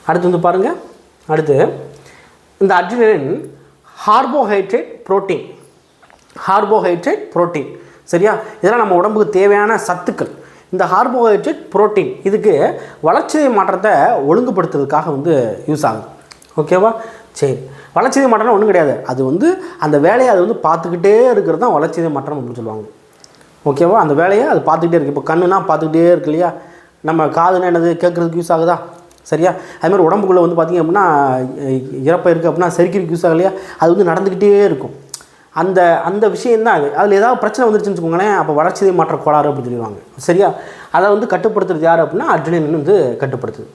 அடுத்து வந்து பாருங்கள், அடுத்து இந்த அட்ரினலின் கார்போஹைட்ரேட் புரோட்டீன், சரியா, இதெல்லாம் நம்ம உடம்புக்கு தேவையான சத்துக்கள். இந்த கார்போஹைட்ரேட் புரோட்டீன் இதுக்கு வளர்ச்சிதை மாற்றத்தை ஒழுங்குபடுத்துறதுக்காக வந்து யூஸ் ஆகுது. ஓகேவா? சரி, வளர்ச்சிதை மாற்றம்னா ஒன்றும் கிடையாது, அது வந்து அந்த வேலையை அது வந்து பார்த்துக்கிட்டே இருக்கிறது தான் வளர்ச்சிதை மாற்றம் அப்படின்னு சொல்லுவாங்க. ஓகேவா? அந்த வேலையை அது பார்த்துக்கிட்டே இருக்குது. இப்போ கண்ணுனா பார்த்துக்கிட்டே இருக்கு இல்லையா, நம்ம காதுனா என்னது கேட்குறதுக்கு யூஸ் ஆகுதா? சரியா? அதுமாதிரி உடம்புக்குள்ளே வந்து பார்த்திங்க அப்படின்னா இறப்பை இருக்குது அப்படின்னா செரிக்கிறதுக்கு யூஸ் ஆகும் இல்லையா, அது வந்து நடந்துக்கிட்டே இருக்கும். அந்த விஷயந்தான் அது. அதில் ஏதாவது பிரச்சனை வந்துருச்சுன்னு வச்சுக்கோங்களேன், அப்போ வளர்ச்சிதை மாற்ற கோளாறு அப்படின்னு சொல்லுவாங்க. சரியா? அதை வந்து கட்டுப்படுத்துறது யார் அப்படின்னா அட்ரினலின் வந்து கட்டுப்படுத்துது.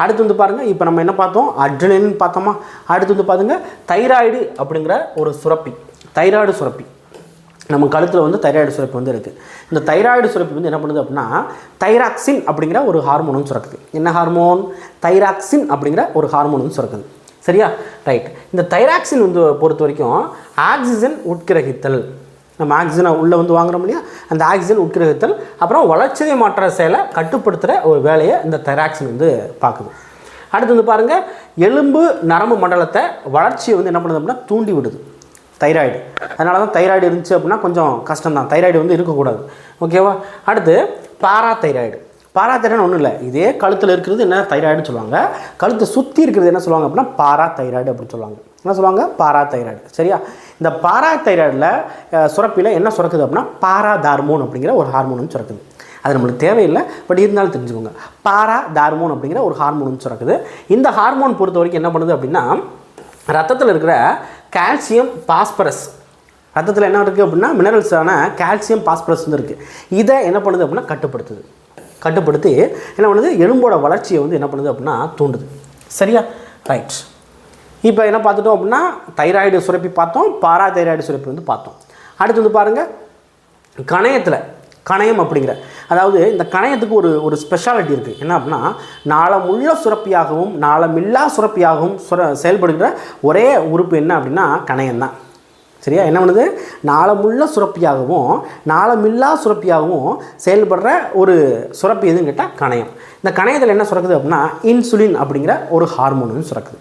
அடுத்து வந்து பாருங்கள், இப்போ நம்ம என்ன பார்த்தோம்? அட்ரினலின் பார்த்தோமா. அடுத்து வந்து பாருங்க தைராய்டு அப்படிங்கிற ஒரு சுரப்பி, தைராய்டு சுரப்பி. நம்ம கழுத்தில் வந்து தைராய்டு சுரப்பி வந்து இருக்குது. இந்த தைராய்டு சுரப்பி வந்து என்ன பண்ணுது அப்படின்னா தைராக்சின் அப்படிங்கிற ஒரு ஹார்மோன் வந்து சுரக்குது. என்ன ஹார்மோன்? தைராக்சின் அப்படிங்கிற ஒரு ஹார்மோன் வந்து சுரக்குது. சரியா? ரைட். இந்த தைராக்சின் வந்து பொறுத்த வரைக்கும் ஆக்சிஜன் உட்கிரகித்தல், நம்ம ஆக்சிஜனை உள்ளே வந்து வாங்குறோம் இல்லையா, அந்த ஆக்சிஜன் உட்கிரகித்தல் அப்புறம் வளர்ச்சிதை மாற்ற செயலை கட்டுப்படுத்துகிற ஒரு வேலையை இந்த தைராக்சின் வந்து பார்க்குது. அடுத்து வந்து பாருங்கள், எலும்பு நரம்பு மண்டலத்தை வளர்ச்சியை வந்து என்ன பண்ணுது அப்படின்னா தூண்டி விடுது தைராய்டு. அதனால தான் தைராய்டு இருந்துச்சு அப்படின்னா கொஞ்சம் கஷ்டம்தான், தைராய்டு வந்து இருக்கக்கூடாது. ஓகேவா? அடுத்து பாராதைராய்டு. பாராதைராய்டு ஒன்றும் இல்லை, இதே கழுத்தில் இருக்கிறது என்ன தைராய்டுன்னு சொல்லுவாங்க, கழுத்தை சுற்றி இருக்கிறது என்ன சொல்லுவாங்க அப்படின்னா பாராதைராய்டு அப்படின்னு சொல்லுவாங்க. என்ன சொல்லுவாங்க? பாராதைராய்டு. சரியா? இந்த பாராதைராய்டில் சுரப்பியில் என்ன சுரக்குது அப்படின்னா பாராதார்மோன் அப்படிங்கிற ஒரு ஹார்மோன் சுரக்குது. அது நம்மளுக்கு தேவையில்லை, பட் இருந்தாலும் தெரிஞ்சுக்கோங்க. பாராதார்மோன் அப்படிங்கிற ஒரு ஹார்மோன் சுரக்குது. இந்த ஹார்மோன் பொறுத்த வரைக்கும் என்ன பண்ணுது அப்படின்னா ரத்தத்தில் இருக்கிற கால்சியம் பாஸ்பரஸ், ரத்தத்தில் என்ன இருக்குது அப்படின்னா மினரல்ஸான கால்சியம் பாஸ்பரஸ் வந்து இருக்குது. இதை என்ன பண்ணுது அப்படின்னா கட்டுப்படுத்தி என்ன பண்ணுது, எலும்போட வளர்ச்சியை வந்து என்ன பண்ணுது அப்படின்னா தூண்டுது. சரியா? ரைட். இப்போ என்ன பார்த்துட்டோம் அப்படின்னா தைராய்டு சுரப்பி பார்த்தோம், பாராதைராய்டு சுரப்பி வந்து பார்த்தோம். அடுத்து வந்து பாருங்கள், கணையம் அப்படிங்கிற, அதாவது இந்த கணையத்துக்கு ஒரு ஸ்பெஷாலிட்டி இருக்குது. என்ன அப்படின்னா நாளமுள்ள சுரப்பியாகவும் நாளமில்லா சுரப்பியாகவும் செயல்படுகிற ஒரே உறுப்பு என்ன அப்படின்னா கணையம்தான். சரியா? என்ன பண்ணுது? நாளமுள்ள சுரப்பியாகவும் நாளமில்லா சுரப்பியாகவும் செயல்படுற ஒரு சுரப்பி எதுன்னு கேட்டால் கணையம். இந்த கணையத்தில் என்ன சுரக்குது அப்படின்னா இன்சுலின் அப்படிங்கிற ஒரு ஹார்மோன் வந்து சுரக்குது.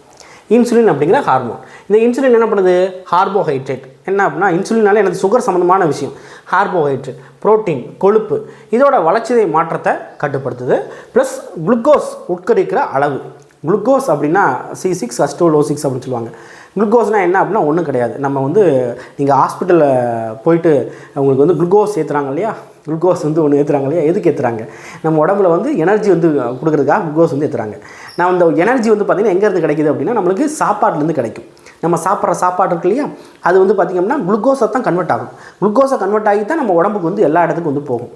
இன்சுலின் அப்படிங்கிற ஹார்மோன். இந்த இன்சுலின் என்ன பண்ணுது? கார்போஹைட்ரேட். என்ன அப்படின்னா இன்சுலினால எனக்கு சுகர் சம்மந்தமான விஷயம். கார்போஹைட்ரேட், புரோட்டீன், கொழுப்பு இதோட வளர்ச்சிதை மாற்றத்தை கட்டுப்படுத்துது. ப்ளஸ் குளுக்கோஸ் உட்கரிக்கிற அளவு. குளுக்கோஸ் அப்படின்னா C6 H12O6 அப்படின்னு சொல்லுவாங்க. குளுக்கோஸ்னால் என்ன அப்படின்னா ஒன்றும் கிடையாது. நம்ம வந்து நீங்கள் ஹாஸ்பிட்டலில் போயிட்டு உங்களுக்கு வந்து குளுக்கோஸ் ஏற்றுறாங்க இல்லையா, குளுக்கோஸ் வந்து ஒன்று ஏற்றுறாங்க இல்லையா, எதுக்கு ஏற்றுறாங்க? நம்ம உடம்புல வந்து எனர்ஜி வந்து கொடுக்குறதுக்காக குளுக்கோஸ் வந்து ஏற்றுறாங்க. நான் இந்த எனர்ஜி வந்து பார்த்திங்கன்னா எங்கேருந்து கிடைக்குது அப்படின்னா நம்மளுக்கு சாப்பாட்டுலேருந்து கிடைக்கும். நம்ம சாப்பிட்ற சாப்பாடு இருக்கு இல்லையா, அது வந்து பார்த்திங்கன்னா குளுக்கோஸை தான் கன்வெர்ட் ஆகும். குளுக்கோஸை கன்வெர்ட் ஆகி தான் நம்ம உடம்புக்கு வந்து எல்லா இடத்துக்கும் வந்து போகும்.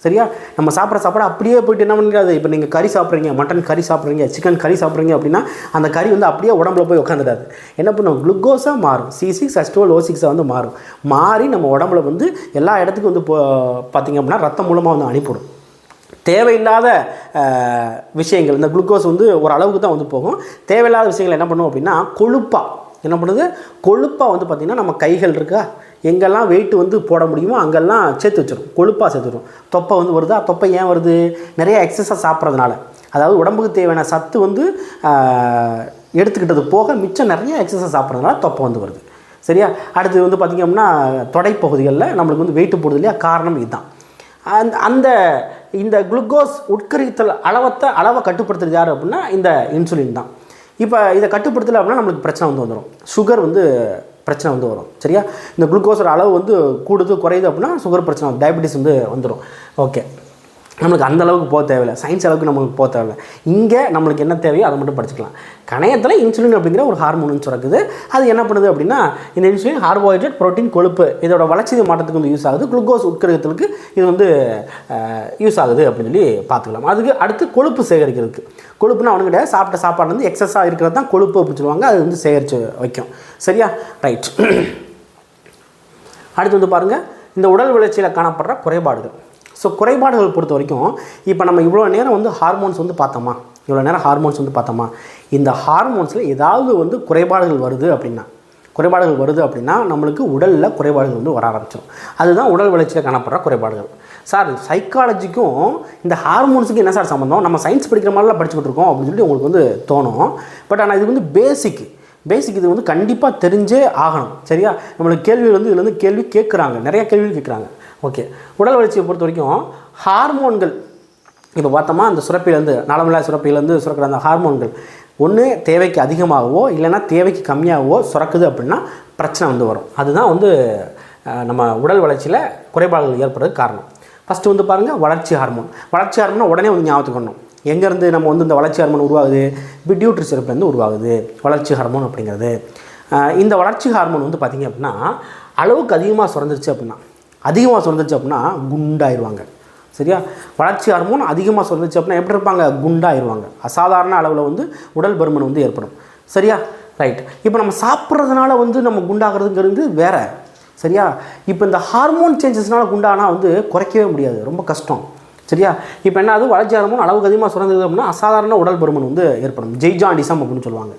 சரியா? நம்ம சாப்பிட்ற சாப்பாடு அப்படியே போய்ட்டு என்ன பண்ணிடாது. இப்போ நீங்கள் கறி சாப்பிட்றீங்க, மட்டன் கறி சாப்பிட்றீங்க, சிக்கன் கறி சாப்பிட்றீங்க அப்படின்னா அந்த கறி வந்து அப்படியே உடம்புல போய் உட்காந்துடாது. என்ன பண்ணும்? குளுக்கோஸாக மாறும். C6 H12O6 வந்து மாறி நம்ம உடம்புல வந்து எல்லா இடத்துக்கும் வந்து பார்த்திங்க அப்படின்னா ரத்தம் மூலமாக வந்து அனுப்பிவிடும். தேவையில்லாத விஷயங்கள் இந்த குளுக்கோஸ் வந்து ஒரு அளவுக்கு தான் வந்து போகும். தேவையில்லாத விஷயங்கள் என்ன பண்ணும் அப்படின்னா கொழுப்பாக என்ன பண்ணுது? கொழுப்பாக வந்து பார்த்திங்கன்னா நம்ம கைகள் இருக்கா, எங்கெல்லாம் வெயிட் வந்து போட முடியுமோ அங்கெல்லாம் சேர்த்து வச்சிடும். கொழுப்பாக சேர்த்துடும். தொப்பை வந்து வருதா? தொப்பை ஏன் வருது? நிறைய எக்ஸஸாக சாப்பிட்றதுனால. அதாவது உடம்புக்கு தேவையான சத்து வந்து எடுத்துக்கிட்டது போக மிச்சம் நிறைய எக்ஸஸாக சாப்பிட்றதுனால தொப்பை வந்து வருது. சரியா? அடுத்து வந்து பார்த்திங்க அப்படின்னா தொடைப்பகுதிகளில் நம்மளுக்கு வந்து வெயிட்டு போடுது இல்லையா, காரணம் இதுதான். இந்த குளுக்கோஸ் உட்கரித்தல் அளவை கட்டுப்படுத்துறது யார் அப்படின்னா இந்த இன்சுலின் தான். இப்போ இதை கட்டுப்படுத்தலை அப்படின்னா நம்மளுக்கு பிரச்சனை வந்து வந்துடும். சுகர் வந்து பிரச்சனை வந்து வரும். சரியா? இந்த குளுக்கோஸோட அளவு வந்து கூடுது குறையுது அப்படின்னா சுகர் பிரச்சனை, டயபெட்டிஸ் வந்து வந்துடும். ஓகே, நம்மளுக்கு அந்த அளவுக்கு போக தேவையில்லை. சயின்ஸ் அளவுக்கு நம்மளுக்கு போக தேவையில்லை. இங்கே நம்மளுக்கு என்ன தேவையோ அதை மட்டும் படிச்சுக்கலாம். கணையத்தில் இன்சுலின் அப்படிங்கிற ஒரு ஹார்மோன் சுரக்குது. அது என்ன பண்ணுது அப்படின்னா இந்த இன்சுலின் கார்போஹைட்ரேட், புரோட்டீன், கொழுப்பு இதோட வளர்ச்சி மாற்றத்துக்கு வந்து யூஸ் ஆகுது. குளுக்கோஸ் உட்கரிக்கிறதுக்கு இது வந்து யூஸ் ஆகுது அப்படின்னு சொல்லி பார்த்துக்கலாம். அதுக்கு அடுத்து கொழுப்பு சேகரிக்கிறதுக்கு. கொழுப்புனா அவனுக்கு கிடையாது, சாப்பிட்ட சாப்பாடு வந்து எக்ஸஸாக இருக்கிறது தான் கொழுப்பு அப்படின்னு சொல்லுவாங்க. அது வந்து சேகரித்து வைக்கும். சரியா? ரைட். அடுத்து வந்து பாருங்கள் இந்த உடல் வளர்ச்சியில் காணப்படுற குறைபாடுகள். ஸோ குறைபாடுகள் பொறுத்த வரைக்கும் இப்போ நம்ம இவ்வளோ நேரம் வந்து ஹார்மோன்ஸ் வந்து பார்த்தோமா, இந்த ஹார்மோன்ஸில் ஏதாவது வந்து குறைபாடுகள் வருது அப்படின்னா நம்மளுக்கு உடலில் குறைபாடுகள் வந்து வர ஆரம்பிச்சிடும். அதுதான் உடல் வளர்ச்சியில் காணப்படுற குறைபாடுகள். சார் சைக்காலஜிக்கும் இந்த ஹார்மோன்ஸுக்கு என்ன சார் சம்மந்தம்? நம்ம சயின்ஸ் படிக்கிற மாதிரிலாம் படிச்சுக்கிட்டு இருக்கோம் அப்படின்னு சொல்லி உங்களுக்கு வந்து தோணும். பட் ஆனால் இது வந்து பேசிக் இது வந்து கண்டிப்பாக தெரிஞ்சே ஆகணும். சரியா? நம்மளுக்கு கேள்விகள் வந்து இதில் வந்து கேள்வி கேட்குறாங்க, நிறைய கேள்வி கேட்குறாங்க. ஓகே, உடல் வளர்ச்சியை பொறுத்த வரைக்கும் ஹார்மோன்கள் இப்போ பார்த்தோமா, அந்த சுரப்பிலேருந்து நாளமில்லா சுரப்பிலேருந்து சுரக்கிற அந்த ஹார்மோன்கள் ஒன்று தேவைக்கு அதிகமாகவோ இல்லைன்னா தேவைக்கு கம்மியாகவோ சுரக்குது அப்படின்னா பிரச்சனை வந்து வரும். அதுதான் வந்து நம்ம உடல் வளர்ச்சியில் குறைபாடுகள் ஏற்படுறதுக்கு காரணம். ஃபஸ்ட்டு வந்து பாருங்கள் வளர்ச்சி ஹார்மோன் உடனே வந்து ஞாபகத்துக்கணும். எங்கேருந்து நம்ம வந்து இந்த வளர்ச்சி ஹார்மோன் உருவாகுது? பிட்யூட்ரி சுரப்பிலேருந்து உருவாகுது வளர்ச்சி ஹார்மோன் அப்படிங்கிறது. இந்த வளர்ச்சி ஹார்மோன் வந்து பார்த்திங்க அப்படின்னா அளவுக்கு அதிகமாக சுரந்துருச்சு அப்படின்னா குண்டாயிருவாங்க. சரியா? வளர்ச்சி ஹார்மோன் அதிகமாக சுரந்துச்சு அப்படின்னா எப்படி இருப்பாங்க? குண்டாயிருவாங்க. அசாதாரண அளவில் வந்து உடல் பருமன் வந்து ஏற்படும். சரியா? ரைட். இப்போ நம்ம சாப்பிட்றதுனால வந்து நம்ம குண்டாகிறதுங்கிறது வேறு. சரியா? இப்போ இந்த ஹார்மோன் சேஞ்சஸ்னால குண்டானா வந்து குறைக்கவே முடியாது, ரொம்ப கஷ்டம். சரியா? இப்போ என்ன அது வளர்ச்சி ஹார்மோன் அளவுக்கு அதிகமாக சுரந்தது அப்படின்னா அசாதாரண உடல் பருமன் வந்து ஏற்படும். ஜெய்ஜாண்டிசம் அப்படின்னு சொல்லுவாங்க.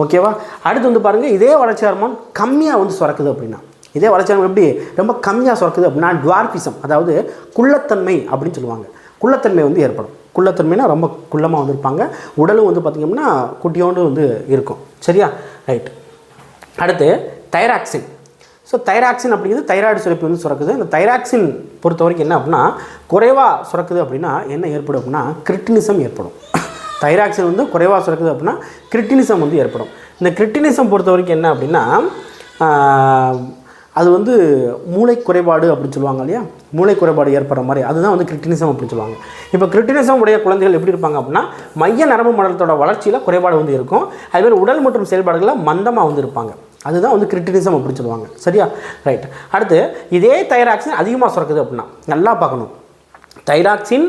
ஓகேவா? அடுத்து வந்து பாருங்கள் இதே வளர்ச்சி ஹார்மோன் கம்மியாக வந்து சுரக்குது அப்படின்னா, இதே வளர்ச்சி ஹார்மோன் எப்படி ரொம்ப கம்மியாக சுரக்குது அப்படின்னா டுவார்ஃபிசம், அதாவது குள்ளத்தன்மை அப்படின்னு சொல்லுவாங்க. குள்ளத்தன்மை வந்து ஏற்படும். குள்ளத்தன்மைனா ரொம்ப குள்ளமாக வந்துருப்பாங்க. உடலும் வந்து பார்த்திங்கன்னா குட்டியோண்டு வந்து இருக்கும். சரியா? ரைட். அடுத்து தைராக்சின். ஸோ தைராக்சின் அப்படிங்கிறது தைராய்டு சுரப்பி வந்து சுரக்குது. இந்த தைராக்சின் பொறுத்த வரைக்கும் என்ன அப்படின்னா குறைவாக சுரக்குது அப்படின்னா என்ன ஏற்படும் அப்படின்னா கிரிட்டினிசம் ஏற்படும். தைராக்சின் வந்து குறைவாக சுரக்குது அப்படின்னா கிரிட்டினிசம் வந்து ஏற்படும். இந்த கிரிட்டினிசம் பொறுத்த வரைக்கும் என்ன அப்படின்னா அது வந்து மூளை குறைபாடு அப்படின்னு சொல்லுவாங்க இல்லையா, மூளை குறைபாடு ஏற்படுற மாதிரி அதுதான் வந்து கிரிட்டினிசம் அப்படின்னு சொல்லுவாங்க. இப்போ கிரிட்டினிசம் உடைய குழந்தைகள் எப்படி இருப்பாங்க அப்படின்னா மைய நரம்பு மண்டலத்தோட வளர்ச்சியில் குறைபாடு வந்து இருக்கும். அதுமாதிரி உடல் மற்றும் செயல்பாடுகளில் மந்தமாக வந்து இருப்பாங்க. அதுதான் வந்து கிரிட்டினிசம் அப்படின்னு சொல்லுவாங்க. சரியா? ரைட். அடுத்து இதே தைராக்சின் அதிகமாக சுரக்குது அப்படின்னா நல்லா பார்க்கணும். தைராக்சின்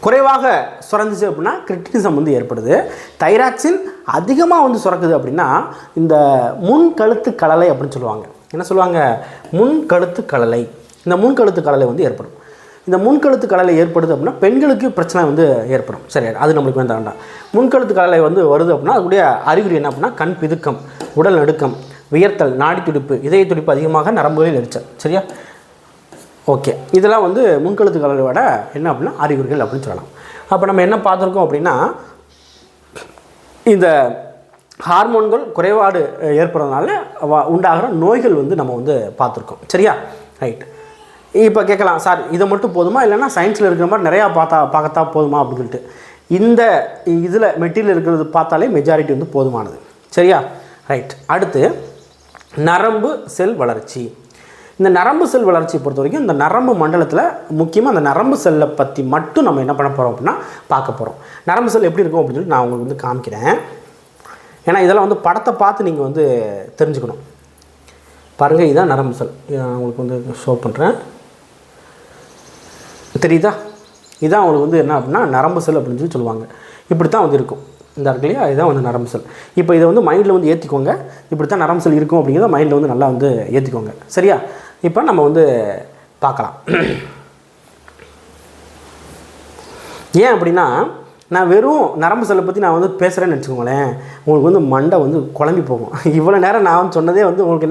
குறைவாக சுரந்துச்சு அப்படின்னா கிரிட்டினிசம் வந்து ஏற்படுது. தைராக்சின் அதிகமாக வந்து சுரக்குது அப்படின்னா இந்த முன்கழுத்து கழலை அப்படின்னு சொல்லுவாங்க. என்ன சொல்லுவாங்க? முன்கழுத்து கழலை. இந்த முன்கழுத்து கழலை வந்து ஏற்படும். இந்த முன்கழுத்து கலலை ஏற்படுது அப்படின்னா பெண்களுக்கு பிரச்சனை வந்து ஏற்படும். சரி, அது நம்மளுக்கு வேண்டாம். முன்கழுத்து கலலை வந்து வருது அப்படின்னா அதுடைய அறிகுறி என்ன அப்படின்னா கண் பிதுக்கம், உடல் நடுக்கம், வியர்த்தல், நாடி துடிப்பு, இதய துடிப்பு அதிகமாக, நரம்புகளில் எரிச்சல். சரியா? ஓகே, இதெல்லாம் வந்து முன்கழுத்து கலலையோட என்ன அப்படின்னா அறிகுறிகள் அப்படின்னு சொல்லலாம். அப்போ நம்ம என்ன பார்த்துருக்கோம் அப்படின்னா இந்த ஹார்மோன்கள் குறைபாடு ஏற்படுறதுனால உண்டாகிற நோய்கள் வந்து நம்ம வந்து பார்த்துருக்கோம். சரியா? ரைட். இப்போ கேட்கலாம், சார் இதை மட்டும் போதுமா, இல்லைன்னா சயின்ஸில் இருக்கிற மாதிரி நிறையா பார்க்கத்தா போதுமா அப்படின்னு சொல்லிட்டு. இந்த இதில் மெட்டீரியல் இருக்கிறது பார்த்தாலே மெஜாரிட்டி வந்து போதுமானது. சரியா? ரைட். அடுத்து நரம்பு செல் வளர்ச்சி. இந்த நரம்பு செல் வளர்ச்சியை பொறுத்த வரைக்கும் இந்த நரம்பு மண்டலத்தில் முக்கியமாக அந்த நரம்பு செல்லை பற்றி மட்டும் நம்ம என்ன பண்ண போகிறோம் அப்படின்னா பார்க்க போகிறோம். நரம்பு செல் எப்படி இருக்கும் அப்படின்னு சொல்லி நான் உங்களுக்கு வந்து காமிக்கிறேன். ஏன்னா இதெல்லாம் வந்து படத்தை பார்த்து நீங்கள் வந்து தெரிஞ்சுக்கணும். பாருங்கள், இதுதான் நரம்பு செல். உங்களுக்கு வந்து ஷோ பண்ணுறேன், தெரியுதா? இதான் உங்களுக்கு வந்து என்ன அப்படின்னா நரம்பு செல் அப்படின்னு சொல்லி சொல்லுவாங்க. இப்படி தான் வந்து இருக்கும். இந்த இருக்கு இல்லையா, இதுதான் வந்து நரம்பு செல். இப்போ இதை வந்து மைண்டில் வந்து ஏற்றிக்கோங்க. இப்படி தான் நரம்பு செல் இருக்கும் அப்படிங்கிறத மைண்டில் வந்து நல்லா வந்து ஏற்றிக்கோங்க. சரியா? இப்போ நம்ம வந்து பார்க்கலாம். ஏன் அப்படின்னா நான் வெறும் நரம்பு செல்லை பற்றி நான் வந்து பேசுகிறேன்னு வச்சுக்கோங்களேன், உங்களுக்கு வந்து மண்டை வந்து குழம்பி போகும். இவ்வளோ நேரம் நான் வந்து சொன்னதே வந்து உங்களுக்கு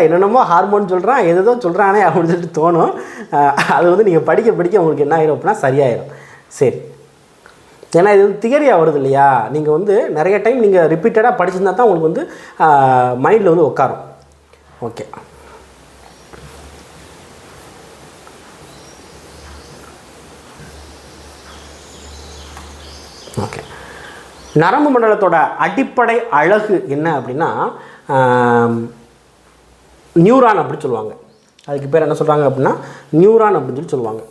என்னென்னமோ ஹார்மோன் சொல்கிறான், எதோ சொல்கிறானே அப்படின்னு சொல்லிட்டு தோணும். அது வந்து நீங்கள் படிக்க படிக்க உங்களுக்கு என்ன ஆயிரும் அப்படின்னா சரியாயிடும். சரி, ஏன்னா இது வந்து தியரியாக வருது இல்லையா, நீங்கள் வந்து நிறைய டைம் நீங்கள் ரிப்பீட்டடாக படிச்சிருந்தா தான் உங்களுக்கு வந்து மைண்டில் வந்து உட்காரும். Okay, okay. நரம்பு மண்டலத்தோட அடிப்படை அழகு என்ன அப்படின்னா நியூரான் அப்படின்னு சொல்லுவாங்க. அதுக்கு பேர் என்ன சொல்கிறாங்க அப்படின்னா நியூரான் அப்படின்னு சொல்லி சொல்லுவாங்க.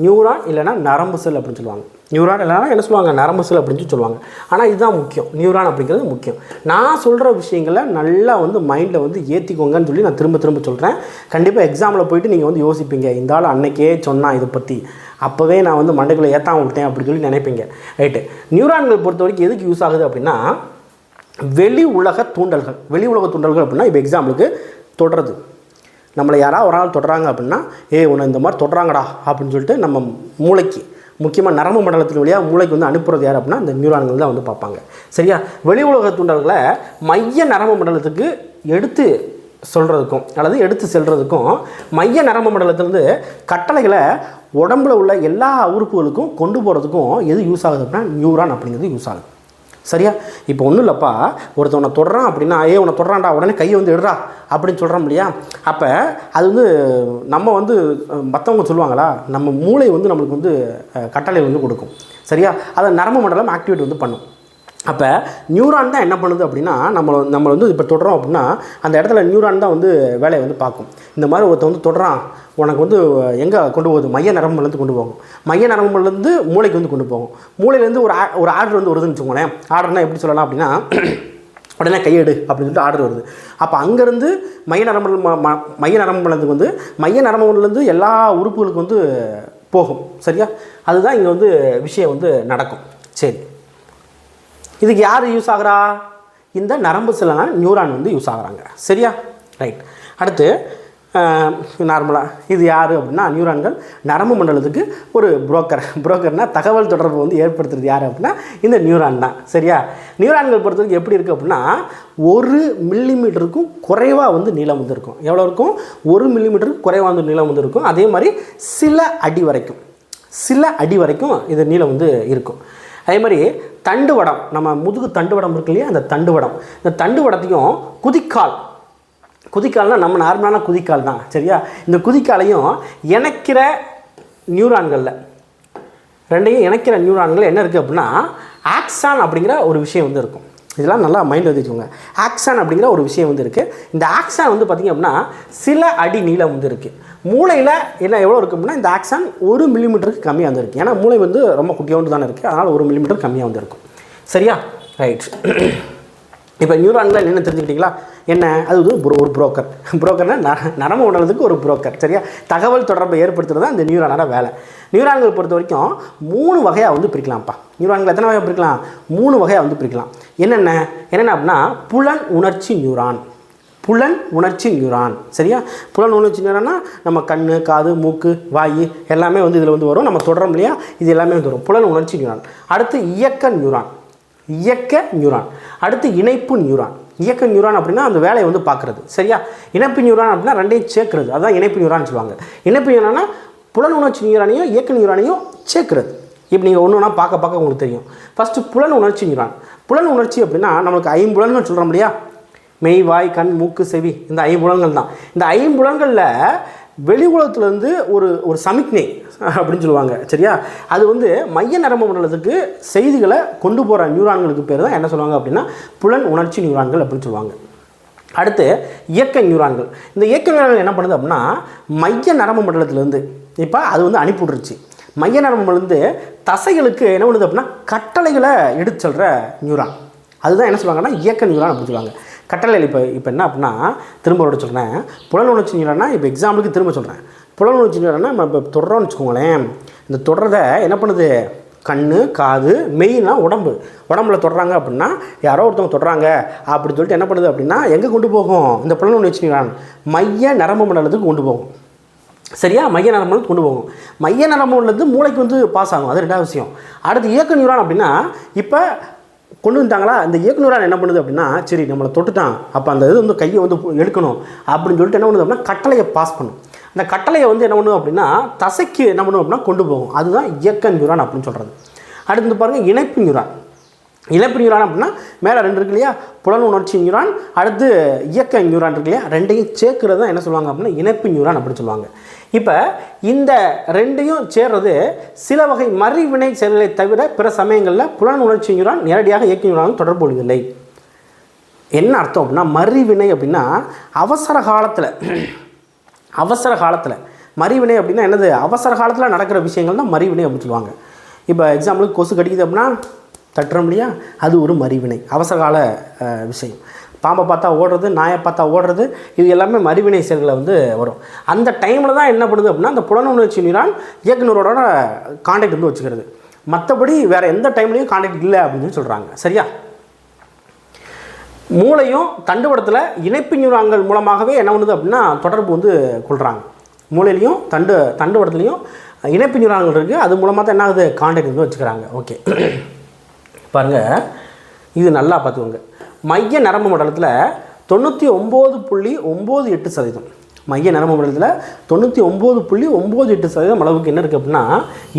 நியூரான் இல்லைனா நரம்பு செல் அப்படின்னு சொல்லுவாங்க. நியூரான் இல்லைனா என்ன சொல்லுவாங்க, நரம்பு செல் அப்படின்னு சொல்லி சொல்லுவாங்க. ஆனால் இதுதான் முக்கியம், நியூரான் அப்படிங்கிறது முக்கியம். நான் சொல்கிற விஷயங்களை நல்லா வந்து மைண்டில் வந்து ஏற்றிக்கோங்கன்னு சொல்லி நான் திரும்ப திரும்ப சொல்கிறேன். கண்டிப்பாக எக்ஸாமில் போயிட்டு நீங்கள் வந்து யோசிப்பீங்க, இந்த ஆள் அன்னைக்கே சொன்னால் இதை பற்றி, அப்போவே நான் வந்து மண்டைக்குள்ளே ஏற்றாம விட்டேன் அப்படின்னு சொல்லி நினைப்பீங்க. ரைட்டு. நியூரான்கள் பொறுத்த வரைக்கும் எதுக்கு யூஸ் ஆகுது அப்படின்னா வெளி உலக தூண்டல்கள். வெளி உலக தூண்டல்கள் அப்படின்னா இப்போ எக்ஸாம்பிளுக்கு தொடுறது, நம்மளை யாராவது ஒரு ஆள் தொடுறாங்க அப்படின்னா உன்னை இந்த மாதிரி தொடுறாங்கடா அப்படின்னு சொல்லிட்டு நம்ம மூளைக்கு, முக்கியமாக நரம்பு மண்டலத்தின் வழியாக மூளைக்கு வந்து அனுப்புறது யார் அப்படின்னா இந்த நியூரான்கள் தான் வந்து பார்ப்பாங்க. சரியா? வெளி உலக தூண்டல்களை மைய நரம்பு மண்டலத்துக்கு எடுத்து சொல்கிறதுக்கும் அல்லது எடுத்து செல்றதுக்கும் மைய நரம்பு மண்டலத்திலேருந்து கட்டளைகளை உடம்புல உள்ள எல்லா உறுப்புகளுக்கும் கொண்டு போகிறதுக்கும் எது யூஸ் ஆகுது அப்படின்னா நியூரான் அப்படிங்கிறது யூஸ் ஆகுது. சரியா? இப்போ ஒன்றும் இல்லைப்பா, ஒருத்தவனை தொடுறான் அப்படின்னா உன்னை தொடுறான்டா, உடனே கையை வந்து எடுறா அப்படின்னு சொல்கிறோம் இல்லையா? அப்போ அது வந்து நம்ம வந்து மற்றவங்க சொல்லுவாங்களா, நம்ம மூளை வந்து நம்மளுக்கு வந்து கட்டளை வந்து கொடுக்கும். சரியா? அதை நரம்பு மண்டலம் ஆக்டிவேட் வந்து பண்ணும். அப்போ நியூரான் தான் என்ன பண்ணுது அப்படின்னா நம்ம வந்து இப்போ தொடுறோம் அப்படின்னா அந்த இடத்துல நியூரான் தான் வந்து வேலையை வந்து பார்க்கும். இந்த மாதிரி ஒருத்தர் வந்து தொடுறான், உனக்கு வந்து எங்கே கொண்டு போகுது, மைய நரம்புலேருந்து கொண்டு போகும், மைய நரம்புலேருந்து மூளைக்கு வந்து கொண்டு போகும், மூளையிலேருந்து ஒரு ஆர்டர் வந்து வருதுன்னு வச்சுக்கோங்களேன். ஆர்டர்னால் எப்படி சொல்லலாம் அப்படின்னா உடனே கையெடு அப்படின்னு சொல்லிட்டு ஆர்டர் வருது. அப்போ அங்கேருந்து மைய நரம்புலேருந்து வந்து மைய நரம்புலேருந்து எல்லா உறுப்புகளுக்கு வந்து போகும். சரியா? அதுதான் இங்கே வந்து விஷயம் வந்து நடக்கும். சரி, இதுக்கு யார் யூஸ் ஆகிறா? இந்த நரம்பு செல்லான நியூரான் வந்து யூஸ் ஆகுறாங்க. சரியா? ரைட். அடுத்து நார்மலாக இது யார் அப்படின்னா நியூரான்கள் நரம்பு மண்டலத்துக்கு ஒரு புரோக்கர்னால் தகவல் தொடர்பு வந்து ஏற்படுத்துறது யார் அப்படின்னா இந்த நியூரான் தான். சரியா? நியூரான்கள் பொறுத்தவரைக்கும் எப்படி இருக்குது அப்படின்னா 1 மில்லிமீட்டருக்கும் குறைவாக வந்து நீளம் வந்து இருக்கும். எவ்வளோ இருக்கும்? 1 மில்லிமீட்டருக்கு குறைவாக வந்து நீளம் வந்து இருக்கும். அதே மாதிரி சில அடி வரைக்கும் இது நீளம் வந்து இருக்கும். அதே மாதிரி தண்டுவடம், நம்ம முதுகு தண்டுவடம் இருக்கு இல்லையா, அந்த தண்டுவடம், இந்த தண்டுவடத்தையும் குதிக்கால்னால் நம்ம நார்மலான குதிக்கால் தான். சரியா? இந்த குதிக்காலையும் இணைக்கிற நியூரான்களில் ரெண்டையும் இணைக்கிற நியூரான்கள் என்ன இருக்குது அப்படின்னா ஆக்சான் அப்படிங்கிற ஒரு விஷயம் வந்து இருக்கும். இதெல்லாம் நல்லா மைண்டில் வச்சுக்கோங்க. ஆக்சான் அப்படிங்கிற ஒரு விஷயம் வந்து இருக்குது. இந்த ஆக்சான் வந்து பார்த்திங்க அப்படின்னா சில அடி நீளம் வந்து இருக்குது. மூளையில் என்ன எவ்வளோ இருக்குது அப்படின்னா இந்த ஆக்சான் 1 மில்லிமீட்டருக்கு கம்மியாக வந்து இருக்குது. ஏன்னா மூளை வந்து ரொம்ப குட்டியோண்டு தானே இருக்குது, அதனால் 1 மில்லிமீட்டர் கம்மியாக வந்து இருக்கும். சரியா? ரைட். இப்போ நியூரான்கள் என்ன தெரிஞ்சுக்கிட்டீங்களா? என்ன அது வந்து ஒரு புரோக்கர்னால் நரம்பு மண்டலத்துக்கு ஒரு புரோக்கர். சரியா? தகவல் தொடர்பை ஏற்படுத்துறது தான் இந்த நியூரானோட வேலை. நியூரான்கள் பொறுத்த வரைக்கும் 3 வகையாக வந்து பிரிக்கலாம்ப்பா. நியூரான்கள் எத்தனை வகையாக பிரிக்கலாம்? 3 வகையாக வந்து பிரிக்கலாம். என்னென்ன அப்படின்னா புலன் உணர்ச்சி நியூரான், புலன் உணர்ச்சி நியூரான். சரியா? புலன் உணர்ச்சி நியூரான்னா நம்ம கண், காது, மூக்கு, வாய் எல்லாமே வந்து இதில் வந்து வரும். நம்ம தொடரும் இல்லையா, இது எல்லாமே வந்து வரும். புலன் உணர்ச்சி நியூரான். அடுத்து இயக்க நியூரான். அடுத்து இணைப்பு நியூரான். இயக்க நியூரான் அப்படின்னா அந்த வேலையை வந்து பார்க்குறது. சரியா? இணைப்பு நியூரான் அப்படின்னா ரெண்டையும் சேர்க்குறது, அதான் இணைப்பு நியூரான் சொல்லுவாங்க. இணைப்பு நியூரானா புலன் உணர்ச்சி நியூரானையும் இயக்க நியூரானையும் சேர்க்குறது. இப்போ நீங்கள் ஒன்று ஒன்றா பார்க்க உங்களுக்கு தெரியும். ஃபஸ்ட்டு புலன் உணர்ச்சி நியூரான். புலன் உணர்ச்சி அப்படின்னா நம்மளுக்கு ஐம்புலன்கள் சொல்கிறோம் இல்லையா, மெய், வாய், கண், மூக்கு, செவி, இந்த ஐம்புலன்கள் தான். இந்த ஐம்புலன்களில் வெளி உலகத்துலேருந்து ஒரு சமிக்ஞை அப்படின்னு சொல்லுவாங்க. சரியா? அது வந்து மைய நரம்பு மண்டலத்துக்கு செய்திகளை கொண்டு போகிற நியூரான்களுக்கு பேர் தான் என்ன சொல்லுவாங்க அப்படின்னா புலன் உணர்ச்சி நியூரான்கள் அப்படின்னு சொல்லுவாங்க. அடுத்து இயக்க நியூரான்கள். இந்த இயக்க நியூரான்கள் என்ன பண்ணுது அப்படின்னா மைய நரம்பு மண்டலத்திலேருந்து இப்போ அது வந்து அனுப்பிவிட்ருச்சு. மைய நரம்பு மண்டலந்து தசைகளுக்கு என்ன பண்ணுது அப்படின்னா கட்டளைகளை எடுத்து சொல்கிற நியூரான். அதுதான் என்ன சொல்லுவாங்கன்னா இயக்க நியூரான் அப்படின்னு சொல்லுவாங்க. கட்டளைகள் இப்போ என்ன அப்படின்னா திரும்ப சொல்கிறேன். புலன் உணர்ச்சி நியூரான்னா இப்போ எக்ஸாம்பிளுக்கு திரும்ப சொல்கிறேன். புலன் உணர்ச்சி நியூரான்னா நம்ம இப்போ தொடரோன்னு வச்சுக்கோங்களேன். இந்த தொடரதை என்ன பண்ணுது, கண், காது, மெயினா உடம்புல தொடுறாங்க அப்படின்னா யாரோ ஒருத்தவங்க தொடுறாங்க அப்படின்னு சொல்லிட்டு என்ன பண்ணுது அப்படின்னா எங்கே கொண்டு போகும், இந்த புலன் உணர்ச்சி நியூரான் மைய நரம்பு மண்டலத்துக்கு கொண்டு போகும். சரியா? மைய நரம்பு மண்டலத்துக்கு கொண்டு போகும். மைய நரம்பு மண்டலத்து மூளைக்கு வந்து பாஸ் ஆகும். அது ரெண்டாவது விஷயம். அடுத்து இயக்க நியூரான் அப்படின்னா இப்போ கொண்டு வந்துட்டாங்களா, இந்த இயக்க நியூரான் என்ன பண்ணுது அப்படின்னா சரி நம்மளை தொட்டுட்டான், அப்போ அந்த இது வந்து கையை வந்து எடுக்கணும் அப்படின்னு சொல்லிட்டு என்ன பண்ணுது அப்படின்னா கட்டளையை பாஸ் பண்ணும். அந்த கட்டளையை வந்து என்ன பண்ணும் அப்படின்னா தசைக்கு என்ன பண்ணும் அப்படின்னா கொண்டு போகும். அதுதான் இயக்க நியூரான் அப்படின்னு சொல்கிறது. அடுத்து பாருங்கள் இணைப்பு நியூரான். இணைப்பு நியூரான் அப்படின்னா மேலே ரெண்டு இருக்கு இல்லையா, புலன் உணர்ச்சி நியூரான், அடுத்து இயக்க நியூரான் இருக்கு இல்லையா, ரெண்டையும் சேர்க்கிறது தான் என்ன சொல்லுவாங்க அப்படின்னா இணைப்பு நியூரான் அப்படின்னு சொல்லுவாங்க. இப்போ இந்த ரெண்டையும் சேர்றது சில வகை மறிவினை செயல்களை தவிர பிற சமயங்களில் புலன் உணர்ச்சி நியூரான் நேரடியாக இயக்க நியூரான் தொடர்பு கொள்வதில்லை. என்ன அர்த்தம் அப்படின்னா மறிவினை அப்படின்னா அவசர காலத்தில் மறிவினை அப்படின்னா என்னது, அவசர காலத்தில் நடக்கிற விஷயங்கள் தான் மறிவினை அப்படின்னு சொல்லுவாங்க. இப்போ எக்ஸாம்பிளுக்கு கொசு கடிக்குது அப்படின்னா தட்டுறோம் இல்லையா, அது ஒரு மறிவினை, அவசர கால விஷயம். பாம்பை பார்த்தா ஓடுறது, நாயை பார்த்தா ஓடுறது, இது எல்லாமே மறிவினை செயல்களை வந்து வரும். அந்த டைமில் தான் என்ன பண்ணுது அப்படின்னா அந்த புலன் உணர்ச்சி நியூரான் இயக்க நியூரானோட கான்டாக்ட் வந்து வச்சுக்கிறது. மற்றபடி வேறு எந்த டைம்லையும் கான்டாக்ட் இல்லை அப்படின்னு சொல்கிறாங்க. சரியா? மூளையும் தண்டுவடத்தில் இணைப்பு நியூரான்கள் மூலமாகவே என்ன பண்ணுது அப்படின்னா தொடர்பு வந்து கொள்கிறாங்க. மூளையிலையும் தண்டுவடத்துலையும் இணைப்பு நியூரான்கள் இருக்குது, அது மூலமாக தான் என்ன ஆகுது கான்டாக்ட் வந்து வச்சுக்கிறாங்க. ஓகே பாருங்கள், இது நல்லா பார்த்துக்கோங்க. மைய நரம்பு மண்டலத்தில் 99.98%, மைய நரம்பு மண்டலத்தில் 99.98% அளவுக்கு என்ன இருக்குது அப்படின்னா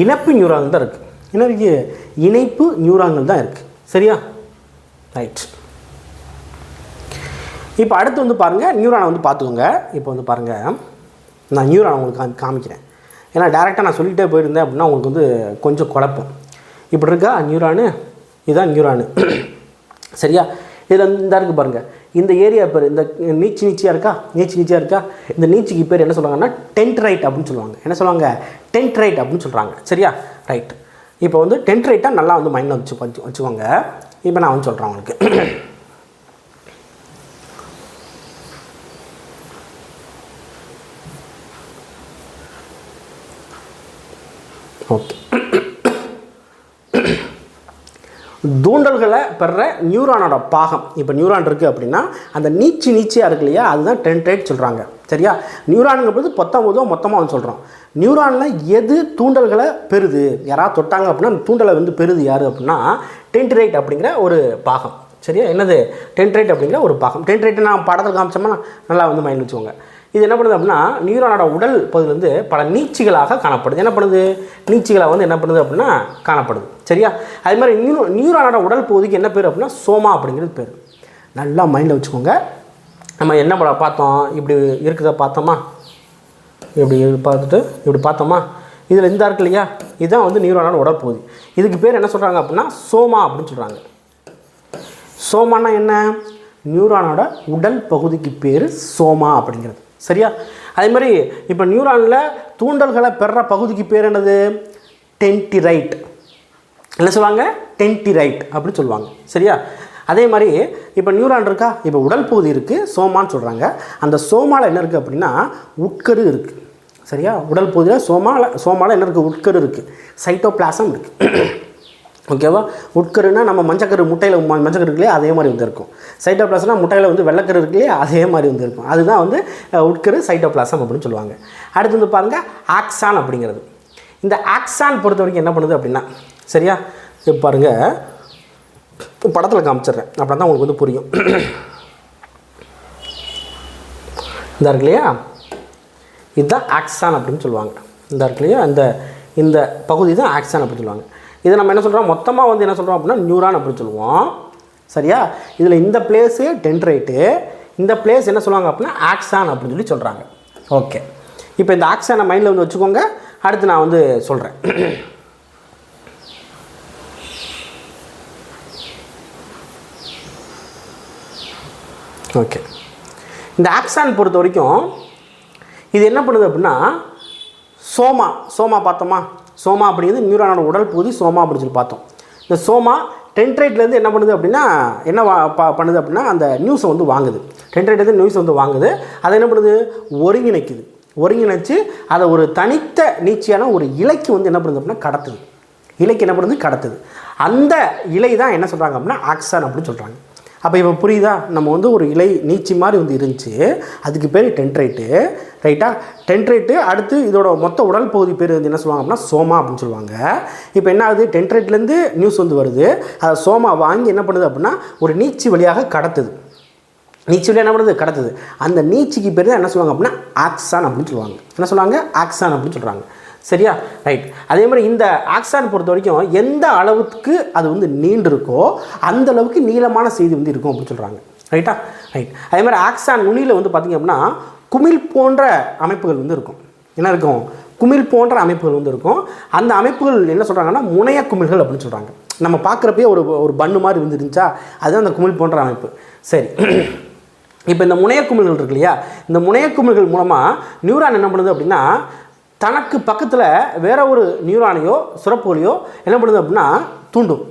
இணைப்பு நியூரான்கள் தான் இருக்குது. என்ன இருக்குது, இணைப்பு நியூரான்கள் தான் இருக்குது. சரியா? ரைட். இப்போ அடுத்து வந்து பாருங்கள் நியூரானை வந்து பார்த்துக்கோங்க. இப்போ வந்து பாருங்கள், நான் நியூரானை உங்களுக்கு காமிக்கிறேன். ஏன்னா டேரெக்டாக நான் சொல்லிகிட்டே போயிருந்தேன் அப்படின்னா உங்களுக்கு வந்து கொஞ்சம் குழப்பம். இப்படி இருக்கா நியூரானு, இதுதான் நியூரானு. சரியா? இதில் இந்த இருக்குது பாருங்கள், இந்த ஏரியா பேர் இந்த நீச்சியாக இருக்கா, இந்த நீச்சிக்கு பேர் என்ன சொல்லுவாங்கன்னா டென்ட்ரைட் அப்படின்னு சொல்லுவாங்க. என்ன சொல்லுவாங்க, டென்ட்ரைட் அப்படின்னு சொல்கிறாங்க. சரியா? ரைட். இப்போ வந்து டென்ட்ரைட்டாக நல்லா வந்து மைண்டில் வச்சுக்கோங்க. இப்போ நான் வந்து சொல்கிறேன் உங்களுக்கு. ஓகே, தூண்டல்களை பெற நியூரானோட பாகம். இப்போ நியூரான் இருக்குது அப்படின்னா அந்த நீச்சியாக இருக்கு இல்லையா, அதுதான் டென்ட்ரைட் சொல்கிறாங்க. சரியா? நியூரானுங்க போது மொத்தமாக வந்து சொல்கிறோம். நியூரானில் எது தூண்டல்களை பெறுது, யாராவது தொட்டாங்க அப்படின்னா அந்த தூண்டலை வந்து பெறுது யார் அப்படின்னா டென்ட்ரைட் அப்படிங்கிற ஒரு பாகம். சரியா? என்னது, டென்ட்ரைட் அப்படிங்கிற ஒரு பாகம். டென்ட்ரைட்டு நான் படத்தில் காமிச்சோம்னா நல்லா வந்து மைண்ட் வச்சுக்கோங்க. இது என்ன பண்ணுது அப்படின்னா நியூரானோட உடல் பகுதியிலேருந்து பல நீட்சிகளாக காணப்படுது. என்ன பண்ணுது, நீட்சிகளாக வந்து என்ன பண்ணுது அப்படின்னா காணப்படுது. சரியா? அது மாதிரி நியூரானோட உடல் பகுதிக்கு என்ன பேர் அப்படின்னா சோமா அப்படிங்கிறது பேர். நல்லா மைண்டில் வச்சுக்கோங்க. நம்ம என்ன பார்த்தோம், இப்படி இருக்கிறத பார்த்தோமா, இப்படி பார்த்தோமா, இதில் இந்த இருக்கு இல்லையா, இதுதான் வந்து நியூரானோட உடல் பகுதி. இதுக்கு பேர் என்ன சொல்கிறாங்க அப்படின்னா சோமா அப்படின்னு சொல்கிறாங்க. சோமானா என்ன, நியூரானோட உடல் பகுதிக்கு பேர் சோமா அப்படிங்கிறது. சரியா? அதே மாதிரி இப்போ நியூரானில் தூண்டல்களை பெற பகுதிக்கு பேர் என்னது, டென்டிரைட். என்ன சொல்லுவாங்க, டென்டிரைட் அப்படின்னு சொல்லுவாங்க. சரியா? அதே மாதிரி இப்போ நியூரான் இருக்கா, இப்போ உடல் பகுதி இருக்குது, சோமான்னு சொல்கிறாங்க. அந்த சோமாவில் என்ன இருக்குது அப்படின்னா உட்கரு இருக்குது. சரியா? உடல் பகுதியில் சோமாவில் என்ன இருக்குது, உட்கரு இருக்குது, சைட்டோபிளாசம் இருக்குது. ஓகேவா? உட்கருன்னா நம்ம மஞ்சக்கரு, முட்டையில் மஞ்சக்கரு இருக்குல்லையே, அதே மாதிரி வந்து இருக்கும். சைட்டோபிளாசம்னா முட்டையில் வந்து வெள்ளைக்கரு இருக்கு இல்லையா, அதே மாதிரி வந்து இருக்கும். அதுதான் வந்து உட்கரு சைட்டோபிளாசம் அப்படின்னு சொல்லுவாங்க. அடுத்து வந்து பாருங்கள் ஆக்சான் அப்படிங்கிறது. இந்த ஆக்சான் பொறுத்த வரைக்கும் என்ன பண்ணுது அப்படின்னா, சரியா, இப்போ பாருங்கள் படத்தில் காமிச்சிடுறேன், அப்படின்னா தான் உங்களுக்கு வந்து புரியும். இந்த இருக்கு இல்லையா, இதுதான் ஆக்சான் அப்படின்னு சொல்லுவாங்க. இந்த இருக்கு இல்லையா, இந்த பகுதி தான் ஆக்சான் அப்படின்னு சொல்லுவாங்க. இதை நம்ம என்ன சொல்கிறோம், மொத்தமாக வந்து என்ன சொல்கிறோம் அப்படின்னா நியூரான் அப்படின்னு சொல்லுவோம். சரியா, இதில் இந்த பிளேஸு டென்ட்ரைட்டு, இந்த பிளேஸ் என்ன சொல்லுவாங்க அப்படின்னா ஆக்சான் அப்படின்னு சொல்லி சொல்கிறாங்க. ஓகே, இப்போ இந்த ஆக்சானை மைண்டில் வந்து வச்சுக்கோங்க. அடுத்து நான் வந்து சொல்கிறேன். ஓகே, இந்த ஆக்சான் பொறுத்த வரைக்கும் இது என்ன பண்ணுது அப்படின்னா சோமா பார்த்தோமா, சோமா அப்படிங்கிறது நியூரானோட உடல் பகுதி சோமா அப்படின்னு சொல்லி பார்த்தோம். இந்த சோமா டென்ட்ரைட்லேருந்து என்ன பண்ணுது அப்படின்னா என்ன பண்ணுது அப்படின்னா அந்த நியூஸை வந்து வாங்குது. டென்ட்ரைட்லேருந்து நியூஸ் வந்து வாங்குது, அதை என்ன பண்ணுது ஒருங்கிணைச்சு அதை ஒரு தனித்த நீட்சியான ஒரு இலைக்கு வந்து என்ன பண்ணுது அப்படின்னா கடத்துது. இலைக்கு என்ன பண்ணுது, கடத்துது. அந்த இலை தான் என்ன சொல்கிறாங்க அப்படின்னா ஆக்சான் அப்படின்னு சொல்கிறாங்க. அப்போ இப்போ புரியுதா, நம்ம வந்து ஒரு இலை நீச்சி மாதிரி வந்து இருந்துச்சு, அதுக்கு பேர் டென்ட்ரைட்டு. ரைட்டா, டென்ட்ரைட்டு. அடுத்து இதோட மொத்த உடல் பகுதி பேர் வந்து என்ன சொல்லுவாங்க அப்படின்னா சோமா அப்படின்னு சொல்லுவாங்க. இப்போ என்ன ஆகுது, டென்ட்ரைட்லேருந்து நியூஸ் வந்து வருது, அதை சோமா வாங்கி என்ன பண்ணுது அப்படின்னா ஒரு நீச்சி வழியாக கடத்துது. நீச்சி வழியாக என்ன பண்ணுது, கடத்துது. அந்த நீச்சிக்கு பேர் தான் என்ன சொல்லுவாங்க அப்படின்னா ஆக்சான் அப்படின்னு சொல்லுவாங்க. என்ன சொல்லுவாங்க, ஆக்சான் அப்படின்னு சொல்கிறாங்க. சரியா, ரைட். அதே மாதிரி இந்த ஆக்சான் பொறுத்த வரைக்கும் எந்த அளவுக்கு அது வந்து நீண்டு இருக்கோ அந்த அளவுக்கு நீளமான செய்தி வந்து இருக்கும் அப்படின்னு சொல்கிறாங்க. ரைட்டா, ரைட். அதே மாதிரி ஆக்சான் நுனியில் வந்து பார்த்திங்க அப்படின்னா குமிழ் போன்ற அமைப்புகள் வந்து இருக்கும். என்ன இருக்கும், குமிழ் போன்ற அமைப்புகள் வந்து இருக்கும். அந்த அமைப்புகள் என்ன சொல்கிறாங்கன்னா முனைய குமிழ்கள் அப்படின்னு சொல்கிறாங்க. நம்ம பார்க்குறப்பே ஒரு பன்னு மாதிரி வந்து இருந்துச்சா, அதுதான் அந்த குமிழ் போன்ற அமைப்பு. சரி, இப்போ இந்த முனைய குமிழ்கள் இருக்கு இல்லையா, இந்த முனைய குமிழ்கள் மூலமாக நியூரான் என்ன பண்ணுது அப்படின்னா தனக்கு பக்கத்தில் வேற ஒரு நியூரானையோ சுரப்புகளையோ என்ன பண்ணுது அப்படின்னா தூண்டும்.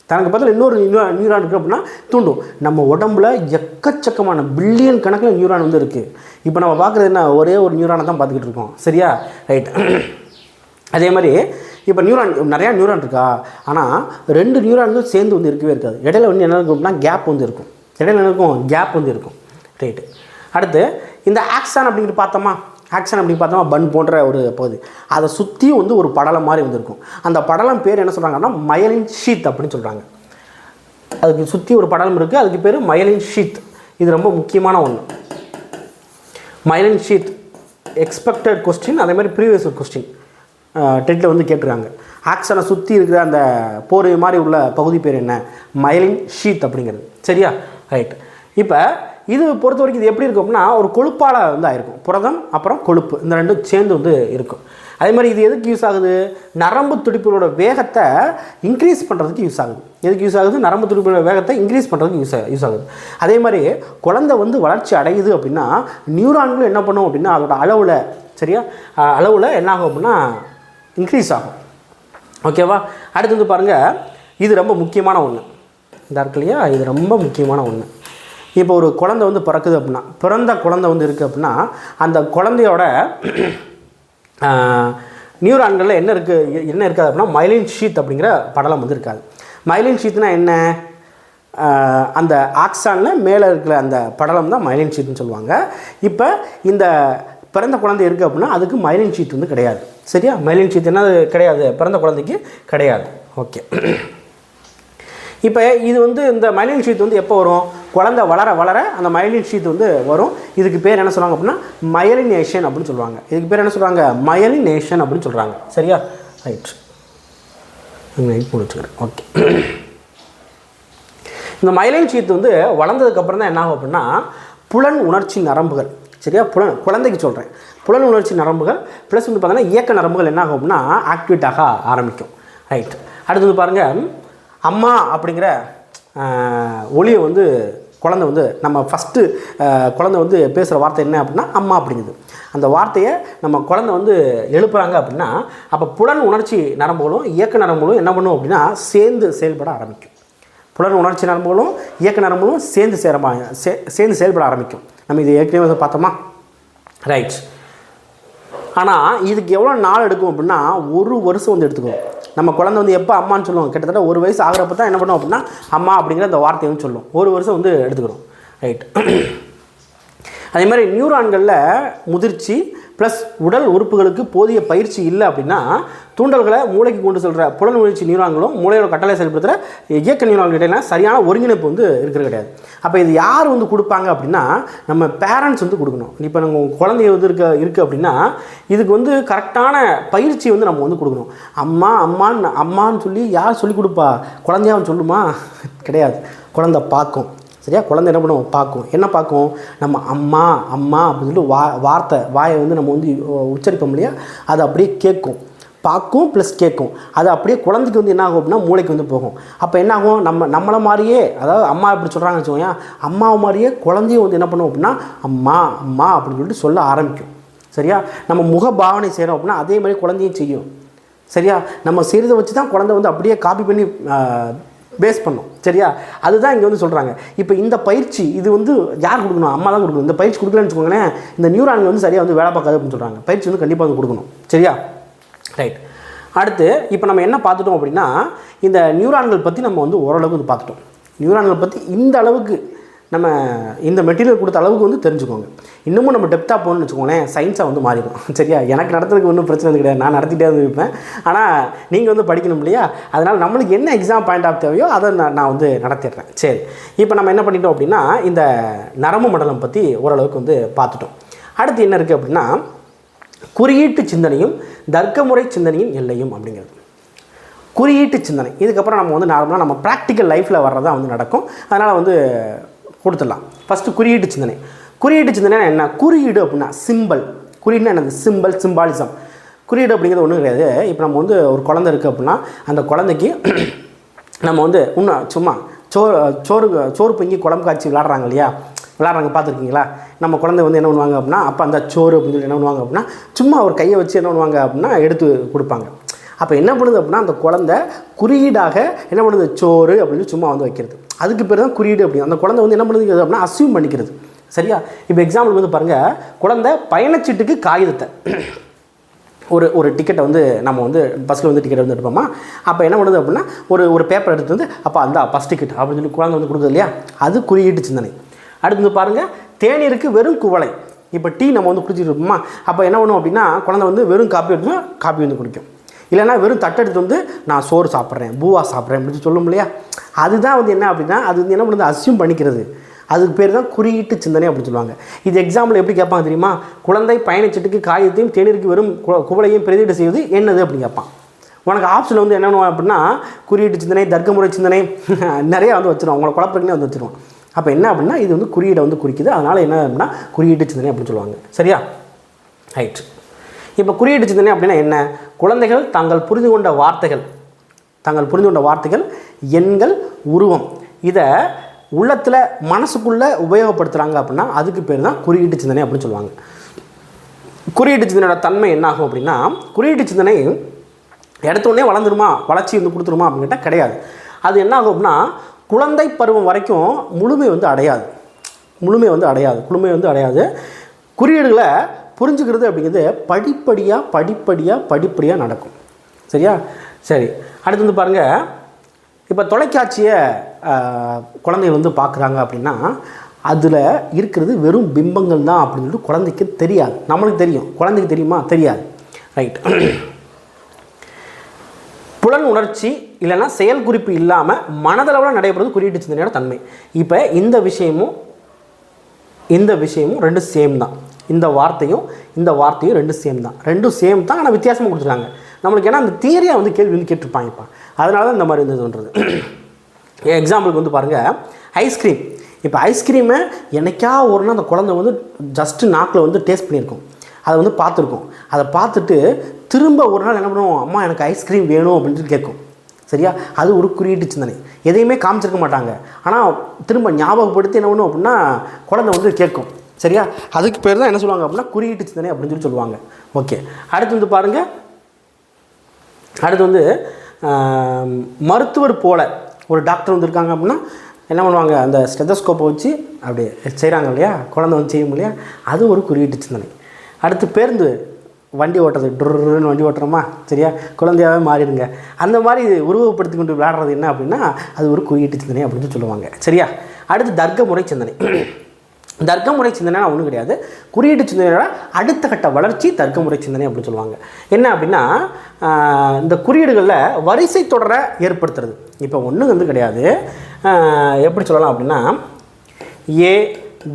தனக்கு பக்கத்தில் இன்னொரு நியூரான் இருக்குது அப்படின்னா தூண்டும். நம்ம உடம்புல எக்கச்சக்கமான பில்லியன் கணக்கில் நியூரான் வந்து இருக்குது. இப்போ நம்ம பார்க்குறது என்ன, ஒரே ஒரு நியூரானை தான் பார்த்துக்கிட்டு இருக்கோம். சரியா, ரைட். அதே மாதிரி இப்போ நிறையா நியூரான் இருக்கா, ஆனால் 2 நியூரான்கள் சேர்ந்து வந்து இருக்கவே இருக்காது. இடையில வந்து என்ன இருக்கும் அப்படின்னா கேப் வந்து இருக்கும். இடையில என்ன இருக்கும், கேப் வந்து இருக்கும். ரைட்டு. அடுத்து இந்த ஆக்சான் அப்படிங்கிட்டு பார்த்தோமா, ஆக்சான் அப்படி பார்த்தோமா பன் போன்ற ஒரு பகுதி, அதை சுற்றி வந்து ஒரு படலம் மாதிரி வந்துருக்கும். அந்த படலம் பேர் என்ன சொல்கிறாங்கன்னா மயலின் ஷீத் அப்படின்னு சொல்கிறாங்க. அதுக்கு சுற்றி ஒரு படலம் இருக்குது, அதுக்கு பேர் மயலின் ஷீத். இது ரொம்ப முக்கியமான ஒன்று. மயலின் ஷீத் எக்ஸ்பெக்டட் கொஸ்டின், அதே மாதிரி ப்ரீவியஸ் கொஸ்டின் டெட்டில் வந்து கேட்டிருக்காங்க. ஆக்சானை சுற்றி இருக்கிற அந்த போர் மாதிரி உள்ள பகுதி பேர் என்ன, மயலின் ஷீத் அப்படிங்கிறது. சரியா, ரைட். இப்போ இது பொறுத்த வரைக்கும் இது எப்படி இருக்கும் அப்படின்னா ஒரு கொழுப்பால் வந்து ஆயிருக்கும். புரதம் அப்புறம் கொழுப்பு, இந்த ரெண்டும் சேர்ந்து வந்து இருக்கும். அதே மாதிரி இது எதுக்கு யூஸ் ஆகுது, நரம்பு துடிப்புகளோட வேகத்தை இன்க்ரீஸ் பண்ணுறதுக்கு யூஸ் ஆகுது. எதுக்கு யூஸ் ஆகுது, நரம்பு துடிப்புகளோட வேகத்தை இன்க்ரீஸ் பண்ணுறதுக்கு யூஸ் ஆகுது. அதே மாதிரி குழந்தை வந்து வளர்ச்சி அடையுது அப்படின்னா நியூரான்களும் என்ன பண்ணும் அப்படின்னா அதோட அளவில், சரியா, அளவில் என்ன ஆகும் அப்படின்னா இன்க்ரீஸ் ஆகும். ஓகேவா. அடுத்து வந்து பாருங்கள், இது ரொம்ப முக்கியமான ஒன்று. இந்த இருக்கு இல்லையா, இது ரொம்ப முக்கியமான ஒன்று. இப்போ ஒரு குழந்தை வந்து பிறக்குது அப்படின்னா, பிறந்த குழந்தை வந்து இருக்குது அப்படின்னா அந்த குழந்தையோட நியூரான்களில் என்ன இருக்காது அப்படின்னா மயலின் ஷீத் அப்படிங்கிற படலம் வந்து இருக்காது. மயலின் ஷீத்னா என்ன, அந்த ஆக்சானில் மேலே இருக்கிற அந்த படலம் தான் மயலின் ஷீட்னு சொல்லுவாங்க. இப்போ இந்த பிறந்த குழந்தை இருக்குது அப்படின்னா அதுக்கு மயலின் ஷீட் வந்து கிடையாது. சரியா, மயலின் ஷீட் என்ன கிடையாது, பிறந்த குழந்தைக்கு கிடையாது. ஓகே. இப்போ இது வந்து இந்த மயலின் ஷீத் வந்து எப்போ வரும், குழந்தை வளர வளர அந்த மயலின் ஷீத் வந்து வரும். இதுக்கு பேர் என்ன சொல்லுவாங்க அப்படின்னா மயலினேஷன் அப்படின்னு சொல்லுவாங்க. இதுக்கு பேர் என்ன சொல்கிறாங்க, மயலினேஷன் அப்படின்னு சொல்கிறாங்க. சரியா, ரைட். முடிச்சுக்கிறேன். ஓகே. இந்த மயலின் ஷீத் வந்து வளர்ந்ததுக்கப்புறம் தான் என்ன ஆகும் அப்படின்னா புலன் உணர்ச்சி நரம்புகள், சரியா, குழந்தைக்கு சொல்கிறேன், புலன் உணர்ச்சி நரம்புகள் ப்ளஸ் வந்து பார்த்தீங்கன்னா இயக்க நரம்புகள் என்ன ஆகும் அப்படின்னா ஆக்டிவேட் ஆக ஆரம்பிக்கும். ரைட். அடுத்து வந்து பாருங்கள், அம்மா அப்படிங்கிற ஒளியை வந்து குழந்தை வந்து நம்ம ஃபஸ்ட்டு குழந்தை வந்து பேசுகிற வார்த்தை என்ன அப்படின்னா அம்மா அப்படிங்குது. அந்த வார்த்தையை நம்ம குழந்தை வந்து எழுப்புறாங்க அப்படின்னா அப்போ புலன் உணர்ச்சி நரம்புகளும் இயக்க நரம்புகளும் என்ன பண்ணும் அப்படின்னா சேர்ந்து செயல்பட ஆரம்பிக்கும். புலன் உணர்ச்சி நரம்புகளும் இயக்க நரம்புகளும் சேர்ந்து செயல்பட ஆரம்பிக்கும். நம்ம இது ஏற்கனவே வந்து பார்த்தோமா, ரைட். ஆனால் இதுக்கு எவ்வளோ நாள் எடுக்கும் அப்படின்னா 1 வருஷம் வந்து எடுத்துக்கும். நம்ம குழந்தை வந்து எப்போ அம்மான்னு சொல்லுவோம், கிட்டத்தட்ட 1 வயசு ஆகிறப்ப தான் என்ன பண்ணுவோம் அப்படின்னா அம்மா அப்படிங்கிற அந்த வார்த்தையை வந்து சொல்லுவோம். 1 வருஷம் வந்து எடுத்துக்கிறோம். ரைட். அதே மாதிரி நியூரான்களில் முதிர்ச்சி ப்ளஸ் உடல் உறுப்புகளுக்கு போதிய பயிற்சி இல்லை அப்படின்னா தூண்டல்களை மூளைக்கு கொண்டு செல்கிற புலன் உணர்ச்சி நியூரான்களும் மூளையோட கட்டளை செயல்படுத்துகிற இயக்க நியூரான்கள் இடையில சரியான ஒருங்கிணைப்பு வந்து இருக்கிறது கிடையாது. அப்போ இது யார் வந்து கொடுப்பாங்க அப்படின்னா நம்ம பேரண்ட்ஸ் வந்து கொடுக்கணும். இப்போ நம்ம குழந்தைய வந்து இருக்குது அப்படின்னா இதுக்கு வந்து கரெக்டான பயிற்சி வந்து நம்ம வந்து கொடுக்கணும். அம்மான்னு சொல்லி யார் சொல்லிக் கொடுப்பா? குழந்தையாவும் சொல்லுமா? கிடையாது. குழந்தை பார்க்கும். சரியா? குழந்தை என்ன பண்ணுவோம்? பார்க்கும். என்ன பார்க்கும்? நம்ம அம்மா அப்படின்னு சொல்லிட்டு வாயை வந்து நம்ம வந்து உச்சரிப்போம் இல்லையா, அது அப்படியே கேட்கும். பார்க்கும் ப்ளஸ் கேட்கும். அது அப்படியே குழந்தைக்கு வந்து என்ன ஆகும் அப்படின்னா மூளைக்கு வந்து போகும். அப்போ என்ன ஆகும்? நம்மளை மாதிரியே, அதாவது அம்மா எப்படி சொல்கிறாங்கன்னு வச்சுக்கோங்க, அம்மாவை மாதிரியே குழந்தையும் வந்து என்ன பண்ணுவோம் அப்படின்னா அம்மா அப்படின்னு சொல்லிட்டு சொல்ல ஆரம்பிக்கும். சரியா? நம்ம முக பாவனை செய்கிறோம் அப்படின்னா அதே மாதிரி குழந்தையும் செய்யும். சரியா? நம்ம செய்கிறத வச்சு தான் குழந்தை வந்து அப்படியே காப்பி பண்ணி பேஸ் பண்ணும். சரியா? அதுதான் இங்கே வந்து சொல்கிறாங்க. இப்போ இந்த பயிற்சி இது வந்து யார் கொடுக்கணும்? அம்மா தான் கொடுக்கணும். இந்த பயிற்சி கொடுக்கலன்னு வச்சுக்கோங்களேன், இந்த நியூரான்கள் வந்து சரியாக வந்து வேலை பார்க்காது அப்படின்னு சொல்கிறாங்க. பயிற்சி வந்து கண்டிப்பாக வந்து கொடுக்கணும். சரியா? ரைட். அடுத்து இப்போ நம்ம என்ன பார்த்துட்டோம் அப்படின்னா இந்த நியூரான்கள் பற்றி நம்ம வந்து ஓரளவுக்கு வந்து பார்த்துட்டோம். நியூரான்கள் பற்றி இந்த அளவுக்கு நம்ம இந்த மெட்டீரியல் கொடுத்த அளவுக்கு வந்து தெரிஞ்சுக்கோங்க. இன்னமும் நம்ம டெப்த்தாக போகணும்னு வச்சுக்கோங்களேன், சயின்ஸாக வந்து மாறிடும். சரியா? எனக்கு நடத்துறதுக்கு ஒன்றும் பிரச்சனை கிடையாது, நான் நடத்திட்டே வந்து இருப்பேன். ஆனால் நீங்கள் வந்து படிக்கணும் இல்லையா? அதனால் நம்மளுக்கு என்ன எக்ஸாம் பாயிண்ட் ஆஃப் தேவையோ அதை நான் வந்து நடத்திடுறேன். சரி, இப்போ நம்ம என்ன பண்ணிட்டோம் அப்படின்னா இந்த நரம்பு மண்டலம் பற்றி ஓரளவுக்கு வந்து பார்த்துட்டோம். அடுத்து என்ன இருக்குது அப்படின்னா குறியீட்டு சிந்தனையும் தர்க்கமுறை சிந்தனையும் எல்லையும் அப்படிங்கிறது. குறியீட்டு சிந்தனை இதுக்கப்புறம் நம்ம வந்து நார்மலாக நம்ம ப்ராக்டிக்கல் லைஃப்பில் வர்றதா வந்து நடக்கும். அதனால் வந்து கொடுத்துடலாம். ஃபஸ்ட்டு குறியீட்டு சிந்தனை. குறியீட்டு சிந்தனை என்ன? குறியீடு அப்படின்னா சிம்பிள். குறியீடுனா என்னது? சிம்பாலிசம். குறியீடு அப்படிங்கிறது ஒன்றும் கிடையாது. இப்போ நம்ம வந்து ஒரு குழந்தை இருக்குது அப்படின்னா அந்த குழந்தைக்கு நம்ம வந்து இன்னும் சும்மா சோறு பொங்கி குழம்பு காய்ச்சி விளாட்றாங்க பார்த்துருக்கீங்களா? நம்ம குழந்தை வந்து என்ன பண்ணுவாங்க அப்படின்னா அப்போ அந்த சோறு அப்படின்னு சொல்லி என்ன பண்ணுவாங்க அப்படின்னா சும்மா ஒரு கையை வச்சு என்ன பண்ணுவாங்க அப்படின்னா எடுத்து கொடுப்பாங்க. அப்போ என்ன பண்ணுது அப்படின்னா அந்த குழந்தை குறியீடாக என்ன பண்ணுது? சோறு அப்படின்னு சும்மா வந்து வைக்கிறது. அதுக்கு பேர் தான் குறியீடு. அப்படின்னு அந்த குழந்தை வந்து என்ன பண்ணுது அப்படின்னா அசியூம் பண்ணிக்கிறது. சரியா? இப்போ எக்ஸாம்பிள் வந்து பாருங்கள், குழந்தை பயணச்சீட்டுக்கு காகிதத்தை ஒரு டிக்கெட்டை வந்து நம்ம வந்து பஸ்ஸில் வந்து டிக்கெட் வந்து எடுப்போமா, அப்போ என்ன பண்ணுது அப்படின்னா ஒரு பேப்பர் எடுத்து வந்து அப்போ அந்த ஃபஸ்ட் டிக்கெட் அப்படின்னு சொல்லி குழந்தை வந்து கொடுக்குது இல்லையா? அது குறியீட்டு சிந்தனை. அடுத்து வந்து பாருங்கள், தேநீருக்கு வெறும் குவளை. இப்போ டீ நம்ம வந்து குடிச்சிட்டு இருப்போமா, அப்போ என்ன பண்ணுவோம் அப்படின்னா குழந்தை வந்து வெறும் காப்பி வந்து குடிக்கும். இல்லைனா வெறும் தட்டெடுத்து வந்து நான் சோறு சாப்பிட்றேன், பூவா சாப்பிட்றேன் அப்படின்னு சொல்லும் இல்லையா? அதுதான் வந்து என்ன அப்படின்னா அது வந்து என்ன பண்ணுறது? அசியூம் பண்ணிக்கிறது. அதுக்கு பேர் தான் குறியீட்டு சிந்தனை அப்படின்னு சொல்லுவாங்க. இது எக்ஸாம்பிள் எப்படி கேட்பாங்க தெரியுமா? குழந்தை பயணச்சீட்டுக்கு காகிதத்தையும் தேநீருக்கு வெறும் குவளையும் பிரதியீடு செய்வது என்னது அப்படின்னு கேட்பான். உனக்கு ஆப்ஷனில் வந்து என்ன பண்ணுவான் அப்படின்னா குறியீட்டு சிந்தனை, தர்க்கமுறை சிந்தனை நிறையா வந்து வச்சுருவான். உங்களை குழப்பறதுனே வந்து வச்சுருவான். அப்போ என்ன அப்படின்னா இது வந்து குறியீடை வந்து குறிக்குது. அதனால் என்ன அப்படின்னா குறியீட்டு சிந்தனை அப்படின்னு சொல்லுவாங்க. சரியா? ரைட். இப்போ குறியீட்டு சிந்தனை அப்படின்னா என்ன? குழந்தைகள் தாங்கள் புரிந்து கொண்ட வார்த்தைகள், எண்கள், உருவம் இதை உள்ளத்தில் மனசுக்குள்ளே உபயோகப்படுத்துகிறாங்க அப்படின்னா அதுக்கு பேர் தான் குறியீட்டு சிந்தனை அப்படின்னு சொல்லுவாங்க. குறியீட்டு சிந்தனையோட தன்மை என்ன ஆகும் அப்படின்னா குறியீட்டு சிந்தனை எடுத்தோடனே வளர்ச்சி வந்து கொடுத்துருமா அப்படின்னு கேட்டால் கிடையாது. அது என்ன ஆகும் அப்படின்னா குழந்தை பருவம் வரைக்கும் முழுமை வந்து அடையாது. குறியீடுகளை புரிஞ்சுக்கிறது அப்படிங்கிறது படிப்படியாக நடக்கும். சரியா? சரி, அடுத்து வந்து பாருங்கள், இப்போ தொலைக்காட்சியை குழந்தைகள் வந்து பார்க்குறாங்க அப்படின்னா அதில் இருக்கிறது வெறும் பிம்பங்கள் தான் அப்படின்னு சொல்லிட்டு குழந்தைக்கு தெரியாது. நம்மளுக்கு தெரியும், குழந்தைக்கு தெரியுமா? தெரியாது. ரைட். புலன் உணர்ச்சி இல்லைன்னா செயல் குறிப்பு இல்லாமல் மனதளவில் நடைபெறுவது குறியீட்டு சிந்தனையோட தன்மை. இப்போ இந்த விஷயமும் ரெண்டு சேம் தான். இந்த வார்த்தையும் ரெண்டும் சேம் தான். ஆனால் வித்தியாசமாக கொடுத்துருக்காங்க நம்மளுக்கு. ஏன்னா அந்த தியரியாக வந்து கேள்வி வந்து கேட்டிருப்பாங்க. இப்போ அதனால தான் இந்த மாதிரி இருந்ததுன்றது. எக்ஸாம்பிளுக்கு வந்து பாருங்கள், ஐஸ்கிரீம். இப்போ ஐஸ்கிரீமை என்னைக்கா ஒரு நாள் அந்த குழந்தை வந்து ஜஸ்ட்டு நாக்கில் வந்து டேஸ்ட் பண்ணியிருக்கோம், அதை வந்து பார்த்துருக்கோம். அதை பார்த்துட்டு திரும்ப ஒரு நாள் என்ன பண்ணுவோம், அம்மா எனக்கு ஐஸ்கிரீம் வேணும் அப்படின்னு கேட்கும். சரியா? அது ஒரு குறியீட்டு சிந்தனை. எதையுமே காமிச்சிருக்க மாட்டாங்க, ஆனால் திரும்ப ஞாபகப்படுத்தி என்ன பண்ணுவோம் அப்படின்னா குழந்தை வந்து கேட்கும். சரியா? அதுக்கு பேர் தான் என்ன சொல்லுவாங்க அப்படின்னா குறியீட்டு சிந்தனை அப்படின்னு சொல்லி சொல்லுவாங்க. ஓகே, அடுத்து வந்து பாருங்கள், அடுத்து வந்து மருத்துவர் போல ஒரு டாக்டர் வந்து இருக்காங்க அப்படின்னா என்ன பண்ணுவாங்க, அந்த ஸ்டெதஸ்கோப்பை வச்சு அப்படியே செய்கிறாங்க இல்லையா, குழந்தை வந்து செய்யும் இல்லையா, அது ஒரு குறியீட்டு சிந்தனை. அடுத்து பேருந்து வண்டி ஓட்டுறது ட்ருன்னு வண்டி ஓட்டுறோமா சரியா, குழந்தையாகவே மாறிடுங்க. அந்த மாதிரி உருவப்படுத்தி கொண்டு விளையாடுறது என்ன அப்படின்னா அது ஒரு குறியீட்டு சிந்தனை அப்படின்னு சொல்லுவாங்க சரியா. அடுத்து தர்க்க முறை சிந்தனை. தர்க்க முறை சிந்தனை ஒன்றும் கிடையாது, குறியீட்டு சிந்தனையோட அடுத்த கட்ட வளர்ச்சி தர்க்க முறை சிந்தனை அப்படின்னு சொல்லுவாங்க. என்ன அப்படின்னா இந்த குறியீடுகளில் வரிசை தொடரை ஏற்படுத்துறது. இப்போ ஒன்றும் வந்து கிடையாது, எப்படி சொல்லலாம் அப்படின்னா ஏ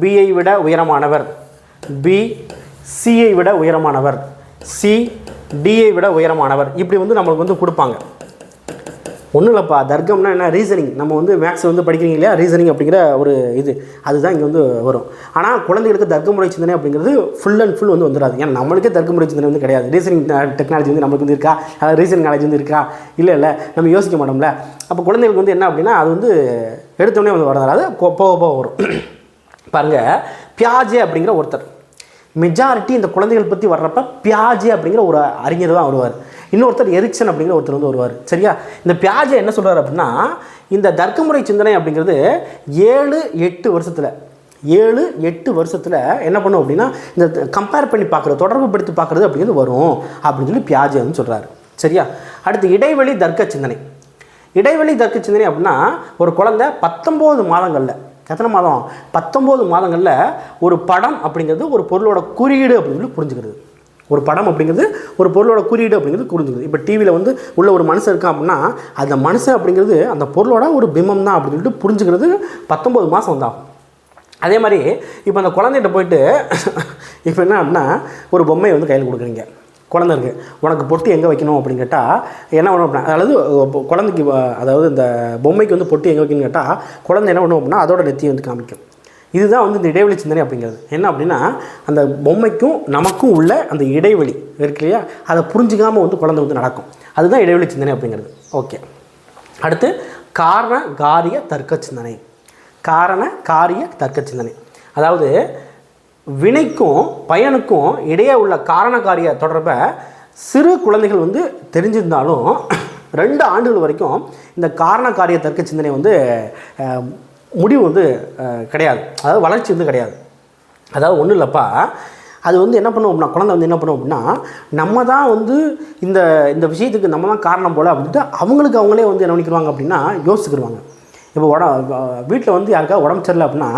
பியை விட உயரமானவர், பி சியை விட உயரமானவர், சி டியை விட உயரமானவர், இப்படி வந்து நம்மளுக்கு வந்து கொடுப்பாங்க. ஒன்றும் இல்லைப்பா, தர்க்கம்னா என்ன, ரீசனிங். நம்ம வந்து மேக்ஸ் வந்து படிக்கிறீங்க இல்லையா, ரீசனிங் அப்படிங்கிற ஒரு இது அதுதான் இங்கே வந்து வரும். ஆனால் குழந்தைகளுக்கு தர்க்க முறை சிந்தனை அப்படிங்கிறது ஃபுல் அண்ட் ஃபுல் வந்து வந்துடாது. ஏன்னா நம்மளுக்கே தர்க்க முறை சிந்தனை வந்து கிடையாது. ரீசனிங் டெக்னாலஜி வந்து நம்மளுக்கு வந்து இருக்கா, ரீசனிங் நாலேஜ் வந்து இருக்கா, இல்லை நம்ம யோசிக்க மாட்டோம்ல. அப்போ குழந்தைகளுக்கு வந்து என்ன அப்படின்னா அது வந்து எடுத்தோடனே வந்து வரதாது, போக போக வரும். பாருங்கள், பியாஜே அப்படிங்கிற ஒருத்தர், மெஜாரிட்டி இந்த குழந்தைகள் பற்றி வர்றப்ப பியாஜே அப்படிங்கிற ஒரு அறிஞர் தான் வருவார். இன்னொருத்தர் எரிக்சன் அப்படிங்கிற ஒருத்தர் வந்து வருவார் சரியா. இந்த பியாஜே என்ன சொல்கிறார் அப்படின்னா இந்த தர்க்கமுறை சிந்தனை அப்படிங்கிறது 7-8 வருஷத்தில் என்ன பண்ணும் அப்படின்னா இந்த கம்பேர் பண்ணி பார்க்குறது, தொடர்பு படுத்தி பார்க்குறது அப்படிங்கிறது வரும் அப்படின்னு சொல்லி பியாஜே வந்து சொல்கிறாரு சரியா. அடுத்து இடைவெளி தர்க்க சிந்தனை. இடைவெளி தர்க்க சிந்தனை அப்படின்னா ஒரு குழந்தை 19 மாதங்களில், எத்தனை மாதம், 19 மாதங்களில் ஒரு படம் அப்படிங்கிறது ஒரு பொருளோட குறியீடு அப்படின்னு சொல்லி புரிஞ்சுக்கிறது. ஒரு படம் அப்படிங்கிறது ஒரு பொருளோட குறியீடு அப்படிங்கிறது புரிஞ்சுக்கிறது. இப்போ டிவியில் வந்து உள்ள ஒரு மனுஷன் இருக்கான் அப்படின்னா அந்த மனுஷன் அப்படிங்கிறது அந்த பொருளோட ஒரு பிம்பம் தான் அப்படின்னு சொல்லிட்டு புரிஞ்சுக்கிறது 19 மாதம் வந்து ஆகும். அதே மாதிரி இப்போ அந்த குழந்தைகிட்ட போயிட்டு இப்போ என்ன அப்படின்னா ஒரு பொம்மையை வந்து கையில் கொடுக்குறீங்க, குழந்தை இருக்குது, உனக்கு பொட்டு எங்கே வைக்கணும் அப்படின்னு கேட்டால் என்ன பண்ணணும் அப்படின்னா, அதாவது குழந்தைக்கு, அதாவது இந்த பொம்மைக்கு வந்து பொட்டு எங்கே வைக்கணும்னு கேட்டால் குழந்தை என்ன பண்ணும் அப்படின்னா அதோட நெத்தியை வந்து காமிக்கும். இதுதான் வந்து இந்த இடைவெளி சிந்தனை அப்படிங்கிறது. என்ன அப்படின்னா அந்த பொம்மைக்கும் நமக்கும் உள்ள அந்த இடைவெளி இருக்கு இல்லையா, அதை புரிஞ்சிக்காமல் வந்து குழந்தை வந்து நடக்கும். அதுதான் இடைவெளி சிந்தனை அப்படிங்கிறது. ஓகே, அடுத்து காரண காரிய தர்க்க சிந்தனை. காரண காரிய தர்க்க சிந்தனை அதாவது வினைக்கும் பயனுக்கும் இடையே உள்ள காரண காரிய தொடர்பை சிறு குழந்தைகள் வந்து தெரிஞ்சிருந்தாலும் 2 ஆண்டுகள் வரைக்கும் இந்த காரண காரிய தர்க்க சிந்தனை வந்து முடிவு வந்து கிடையாது, அதாவது வளர்ச்சி வந்து கிடையாது. அதாவது ஒன்றும் இல்லைப்பா, அது வந்து என்ன பண்ணுவோம் அப்படின்னா குழந்தை வந்து என்ன பண்ணுவோம் அப்படின்னா நம்ம தான் வந்து இந்த விஷயத்துக்கு நம்ம தான் காரணம் போல் அப்படின்ட்டு அவங்களே வந்து என்ன பண்ணிக்கிடுவாங்க அப்படின்னா யோசிச்சுக்கிடுவாங்க. இப்போ வீட்டில் வந்து யாருக்காவது உடம்பு சரியில்லை அப்படின்னா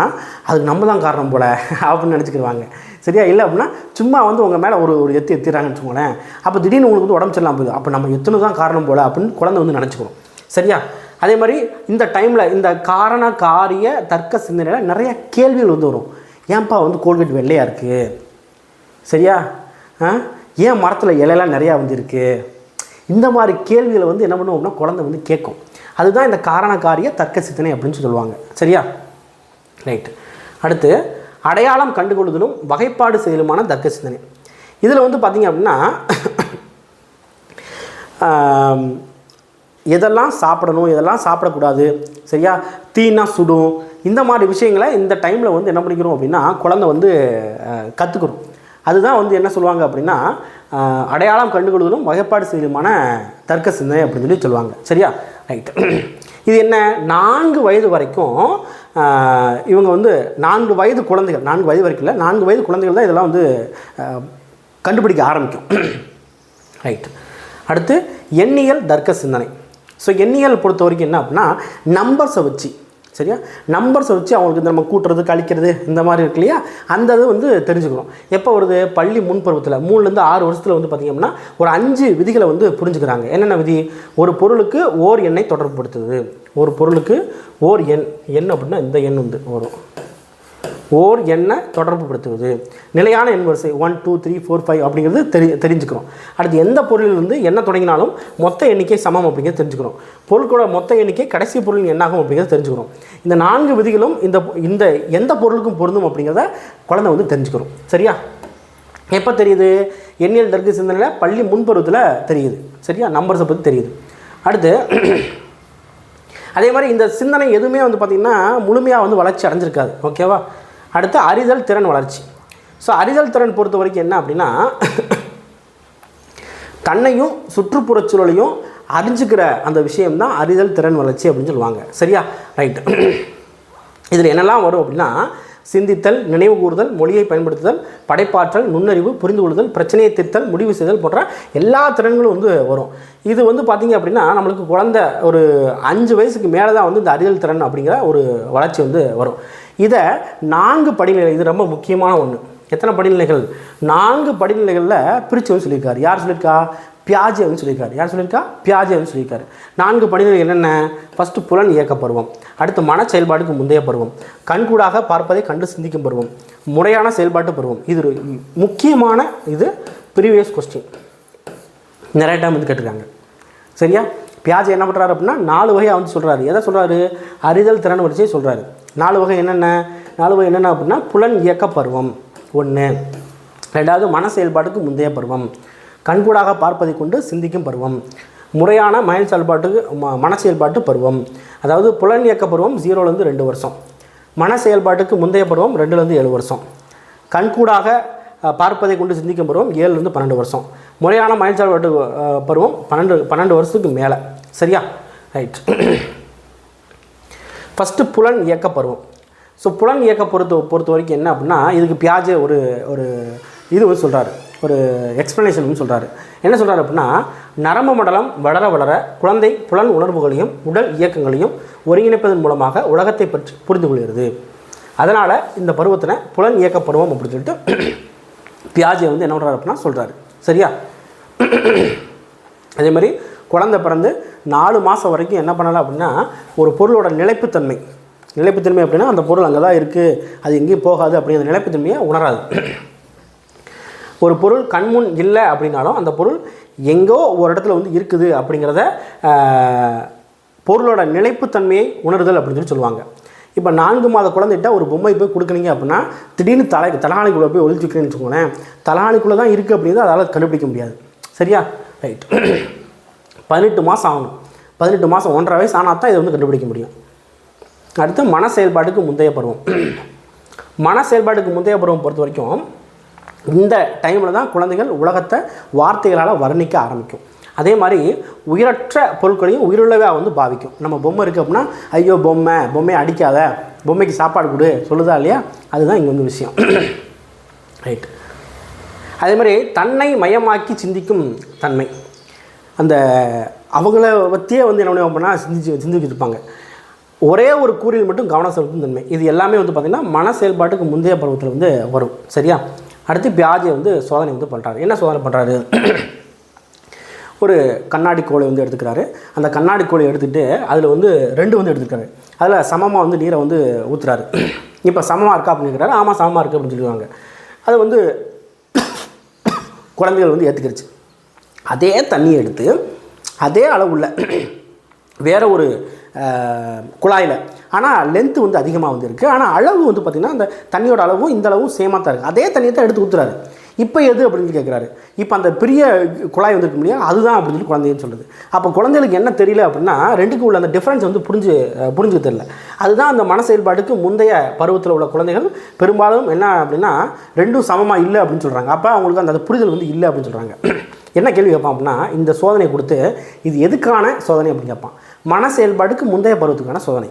அதுக்கு நம்ம தான் காரணம் போல் அப்படின்னு நினச்சிக்கிடுவாங்க சரியா. இல்லை அப்படின்னா சும்மா வந்து உங்கள் மேலே ஒரு எத்திடுறாங்கன்னு வச்சுக்கோங்களேன். அப்போ திடீர்னு உங்களுக்கு வந்து உடம்பு சரியில்லாமல் போகுது, அப்போ நம்ம எத்தனை தான் காரணம் போல் அப்படின்னு குழந்தை வந்து நினச்சிக்கணும் சரியா. அதே மாதிரி இந்த டைமில் இந்த காரண காரிய தர்க்க சிந்தனையில் நிறைய கேள்விகள் வந்து வரும். ஏன்ப்பா வந்து கோல்கேட் வெள்ளையாக இருக்குது சரியா, ஏன் மரத்தில் இலையெல்லாம் நிறையா வந்து இருக்குது, இந்த மாதிரி கேள்விகளை வந்து என்ன பண்ணுவோம் அப்படின்னா குழந்தை வந்து கேட்கும். அதுதான் இந்த காரண காரிய தர்க்க சிந்தனை அப்படின்னு சொல்லுவாங்க சரியா. ரைட், அடுத்து அடையாளம் கண்டுகொள்ளுதலும் வகைப்பாடு செயலுமான தர்க்க சிந்தனை. இதில் வந்து பார்த்திங்க அப்படின்னா எதெல்லாம் சாப்பிடணும் எதெல்லாம் சாப்பிடக்கூடாது சரியா, தீனா சுடும், இந்த மாதிரி விஷயங்களை இந்த டைமில் வந்து என்ன பண்ணிக்கிறோம் அப்படின்னா குழந்தை வந்து கற்றுக்கிறோம். அதுதான் வந்து என்ன சொல்லுவாங்க அப்படின்னா அடையாளம் கண்டுகொள்வதும் வகைப்பாடு செய்யலுமான தர்க்க சிந்தனை அப்படின்னு சொல்லி சொல்லுவாங்க சரியா. ரைட், இது என்ன 4 வயது வரைக்கும் இவங்க வந்து 4 வயது குழந்தைகள், 4 வயது வரைக்கும் இல்லை 4 வயது குழந்தைகள் தான் இதெல்லாம் வந்து கண்டுபிடிக்க ஆரம்பிக்கும். ரைட், அடுத்து எண்ணியல் தர்க்க சிந்தனை. ஸோ எண்ணியல் பொறுத்த வரைக்கும் என்ன அப்படின்னா நம்பர்ஸை வச்சு சரியா, நம்பர்ஸை வச்சு அவங்களுக்கு நம்ம கூட்டுறது கழிக்கிறது இந்த மாதிரி இருக்கு இல்லையா, அந்த இது வந்து தெரிஞ்சுக்கணும். எப்போ வருது, பள்ளி முன்பருவத்தில் 3லேருந்து 6 வருஷத்தில் வந்து பார்த்திங்க அப்படின்னா ஒரு 5 விதிகளை வந்து புரிஞ்சுக்கிறாங்க. என்னென்ன விதி, ஒரு பொருளுக்கு ஓர் எண்ணை தொடர்புபடுத்துது, ஒரு பொருளுக்கு ஓர் எண் அப்படின்னா இந்த எண் வந்து வரும், ஓர் எண்ணை தொடர்புபடுத்துவது, நிலையான எண் வரிசை 1 2 3 4 5 அப்படிங்கிறது தெரிஞ்சுக்கிறோம். அடுத்து எந்த பொருளிலிருந்து என்ன தொடங்கினாலும் மொத்த எண்ணிக்கை சமம் அப்படிங்கிறது தெரிஞ்சுக்கிறோம். பொருட்களோட மொத்த எண்ணிக்கை கடைசி பொருளின் எண்ணாகும் அப்படிங்கிறது தெரிஞ்சுக்கிறோம். இந்த 4 விதிகளும் இந்த எந்த பொருளுக்கும் பொருந்தும் அப்படிங்கிறத குழந்தை வந்து தெரிஞ்சுக்கிறோம் சரியா. எப்போ தெரியுது, எண்ணியல் தர்க்க சிந்தனையில் பள்ளி முன்பருவத்தில் தெரியுது சரியா, நம்பர்ஸை பற்றி தெரியுது. அடுத்து அதே மாதிரி இந்த சிந்தனை எதுவுமே வந்து பார்த்திங்கன்னா முழுமையாக வந்து வளர்ச்சி அடைஞ்சிருக்காது ஓகேவா. அடுத்து அறிதல் திறன் வளர்ச்சி. ஸோ அறிதல் திறன் பொறுத்த வரைக்கும் என்ன அப்படின்னா தன்னையும் சுற்றுப்புறச் சூழலையும் அறிஞ்சிக்கிற அந்த விஷயம்தான் அறிதல் திறன் வளர்ச்சி அப்படின்னு சொல்லுவாங்க சரியா. ரைட், இதில் என்னெல்லாம் வரும் அப்படின்னா சிந்தித்தல், நினைவு கூறுதல், மொழியை பயன்படுத்துதல், படைப்பாற்றல், நுண்ணறிவு, புரிந்து கொள்ளுதல், பிரச்சனையை தீர்த்தல், முடிவு செய்தல் போன்ற எல்லா திறன்களும் வந்து வரும். இது வந்து பார்த்திங்க அப்படின்னா நம்மளுக்கு குழந்தை ஒரு 5 வயசுக்கு மேலே தான் வந்து இந்த அறிதல் திறன் அப்படிங்கிற ஒரு வளர்ச்சி வந்து வரும். இதை 4 படிநிலை, இது ரொம்ப முக்கியமான ஒன்று. எத்தனை படிநிலைகள்? 4 படிநிலைகளில் பிரித்து வந்து சொல்லியிருக்காரு. யார் சொல்லியிருக்கா? பியாஜே வந்து சொல்லியிருக்காரு. யார் சொல்லியிருக்கா? பியாஜே வந்து சொல்லியிருக்காரு. 4 படிநிலைகள் என்னென்ன? ஃபஸ்ட்டு புலன் இயக்க பருவம், அடுத்து மன செயல்பாட்டுக்கு முந்தைய பருவம், கண்கூடாக பார்ப்பதை கண்டு சிந்திக்கும் பருவம், முறையான செயல்பாட்டு பருவம். இது முக்கியமான இது ப்ரீவியஸ் கொஸ்டின் நிறைய டைம் வந்து கேட்டிருக்காங்க. சரியா? பியாஜே என்ன பண்ணுறாரு அப்படின்னா 4 வகையாக வந்து சொல்கிறாரு. எதை சொல்கிறாரு? அறிதல் திறன் வரிசையை சொல்கிறாரு. 4 வகை என்னென்ன? 4 வகை என்னென்ன அப்படின்னா புலன் இயக்க பருவம் 1, 2வது மன செயல்பாட்டுக்கு முந்தைய பருவம், கண்கூடாக பார்ப்பதை கொண்டு சிந்திக்கும் பருவம், முறையான மன செயல்பாட்டு பருவம். அதாவது புலன் இயக்க பருவம் 0லேருந்து 2 வருஷம், மன செயல்பாட்டுக்கு முந்தைய பருவம் 2லேருந்து 7 வருஷம், கண்கூடாக பார்ப்பதை கொண்டு சிந்திக்கும் பருவம் 7லேருந்து 12 வருஷம், முறையான மன செயல்பாட்டு பருவம் 12 வருஷத்துக்கு மேலே. சரியா? ரைட். ஃபஸ்ட்டு புலன் இயக்க பருவம். ஸோ புலன் இயக்க பொறுத்த வரைக்கும் என்ன அப்படின்னா இதுக்கு பியாஜே ஒரு இது வந்து சொல்கிறாரு, ஒரு எக்ஸ்ப்ளனேஷன் வந்து சொல்கிறாரு. என்ன சொல்கிறாரு அப்படின்னா நரம்பு மண்டலம் வளர வளர குழந்தை புலன் உணர்வுகளையும் உடல் இயக்கங்களையும் ஒருங்கிணைப்பதன் மூலமாக உலகத்தை பற்றி புரிந்து கொள்கிறது. அதனால் இந்த பருவத்தினை புலன் இயக்க பருவம் அப்படின்னு சொல்லிட்டு பியாஜே வந்து என்ன பண்ணுறாரு அப்படின்னா சொல்கிறாரு. சரியா? அதே மாதிரி குழந்தை பிறந்து 4 மாதம் வரைக்கும் என்ன பண்ணலாம் அப்படின்னா ஒரு பொருளோட நிலைப்புத்தன்மை அப்படின்னா அந்த பொருள் அங்கே தான் இருக்குது, அது எங்கேயும் போகாது அப்படிங்கிற நிலைப்புத்தன்மையை உணராது. ஒரு பொருள் கண்முன் இல்லை அப்படின்னாலும் அந்த பொருள் எங்கோ ஒரு இடத்துல வந்து இருக்குது அப்படிங்கிறத பொருளோட நிலைப்புத்தன்மையை உணர்தல் அப்படின்னு சொல்லி சொல்லுவாங்க. இப்போ 4 மாத குழந்தைகிட்ட ஒரு பொம்மை போய் கொடுக்குறீங்க அப்படின்னா திடீர்னு தலகாணிக்குள்ளே போய் ஒழிச்சுக்கிறேன்னு வச்சுக்கோங்களேன், தலகாணிக்குள்ளே தான் இருக்குது அப்படிங்கிறது அதால் கண்டுபிடிக்க முடியாது. சரியா? ரைட். 18 மாதம் ஆகணும். 18 மாதம் 1.5 வயசு ஆனால் தான் இதை வந்து கண்டுபிடிக்க முடியும். அடுத்து மன செயல்பாட்டுக்கு முந்தைய பருவம். மன செயல்பாட்டுக்கு முந்தைய பருவம் பொறுத்த வரைக்கும் இந்த டைமில் தான் குழந்தைகள் உலகத்தை வார்த்தைகளால் வர்ணிக்க ஆரம்பிக்கும். அதே மாதிரி உயிரற்ற பொருட்களையும் உயிருள்ளவே வந்து பாவிக்கும். நம்ம பொம்மை இருக்குது அப்படின்னா ஐயோ பொம்மையை அடிக்காத, பொம்மைக்கு சாப்பாடு கொடு சொல்லுதா இல்லையா? அதுதான் இங்கே வந்து விஷயம். ரைட். அதே மாதிரி தன்னை மையமாக்கி சிந்திக்கும் தன்மை, அந்த அவங்கள பற்றியே வந்து என்ன பண்ணால் சிந்திச்சுட்டு இருப்பாங்க. ஒரே ஒரு கூறில் மட்டும் கவனம் செலுத்தும் தன்மை. இது எல்லாமே வந்து பார்த்திங்கன்னா மன செயல்பாட்டுக்கு முந்தைய பருவத்தில் வந்து வரும். சரியா? அடுத்து பியாஜே வந்து சோதனை வந்து பண்ணுறாரு. என்ன சோதனை பண்ணுறாரு? ஒரு கண்ணாடி கோலை வந்து எடுத்துக்கிறாரு. அந்த கண்ணாடி கோலை எடுத்துகிட்டு அதில் வந்து 2 வந்து எடுத்துக்கிறாரு. அதில் சமமாக வந்து நீரை வந்து ஊற்றுறாரு. இப்போ சமமாக இருக்கா அப்படின்னு கேட்குறாரு. ஆமாம் சமமாக இருக்குது அப்படின்னு சொல்லுவாங்க. அது வந்து குழந்தைகள் வந்து ஏற்றுக்கிடுச்சு. அதே தண்ணியை எடுத்து அதே அளவுள்ள வேறு ஒரு குழாயில், ஆனால் லென்த்து வந்து அதிகமாக வந்து இருக்குது, ஆனால் அளவு வந்து பார்த்திங்கன்னா அந்த தண்ணியோட அளவும் இந்த அளவும் சேமாக தான் இருக்குது. அதே தண்ணியை தான் எடுத்து ஊற்றுறாரு. இப்போ எது அப்படின்னு கேட்குறாரு. இப்போ அந்த பெரிய குழாய் வந்துருக்கு இல்லையா, அதுதான் அப்படின்னு சொல்லி குழந்தைன்னு சொல்லுது. அப்போ குழந்தைகளுக்கு என்ன தெரியல அப்படின்னா 2க்கும் உள்ள அந்த டிஃப்ரென்ஸ் வந்து புரிஞ்சுக்க தெரியல. அதுதான் அந்த மன செயல்பாட்டுக்கு முந்தைய பருவத்தில் உள்ள குழந்தைகள் பெரும்பாலும் என்ன அப்படின்னா 2ம் சமமாக இல்லை அப்படின்னு சொல்கிறாங்க. அப்போ அவங்களுக்கு அந்த புரிதல் வந்து இல்லை அப்படின்னு சொல்கிறாங்க. என்ன கேள்வி கேட்பான் அப்படின்னா இந்த சோதனை கொடுத்து இது எதுக்கான சோதனை அப்படின்னு கேட்பான். மன செயல்பாட்டுக்கு முந்தைய பருவத்துக்கான சோதனை.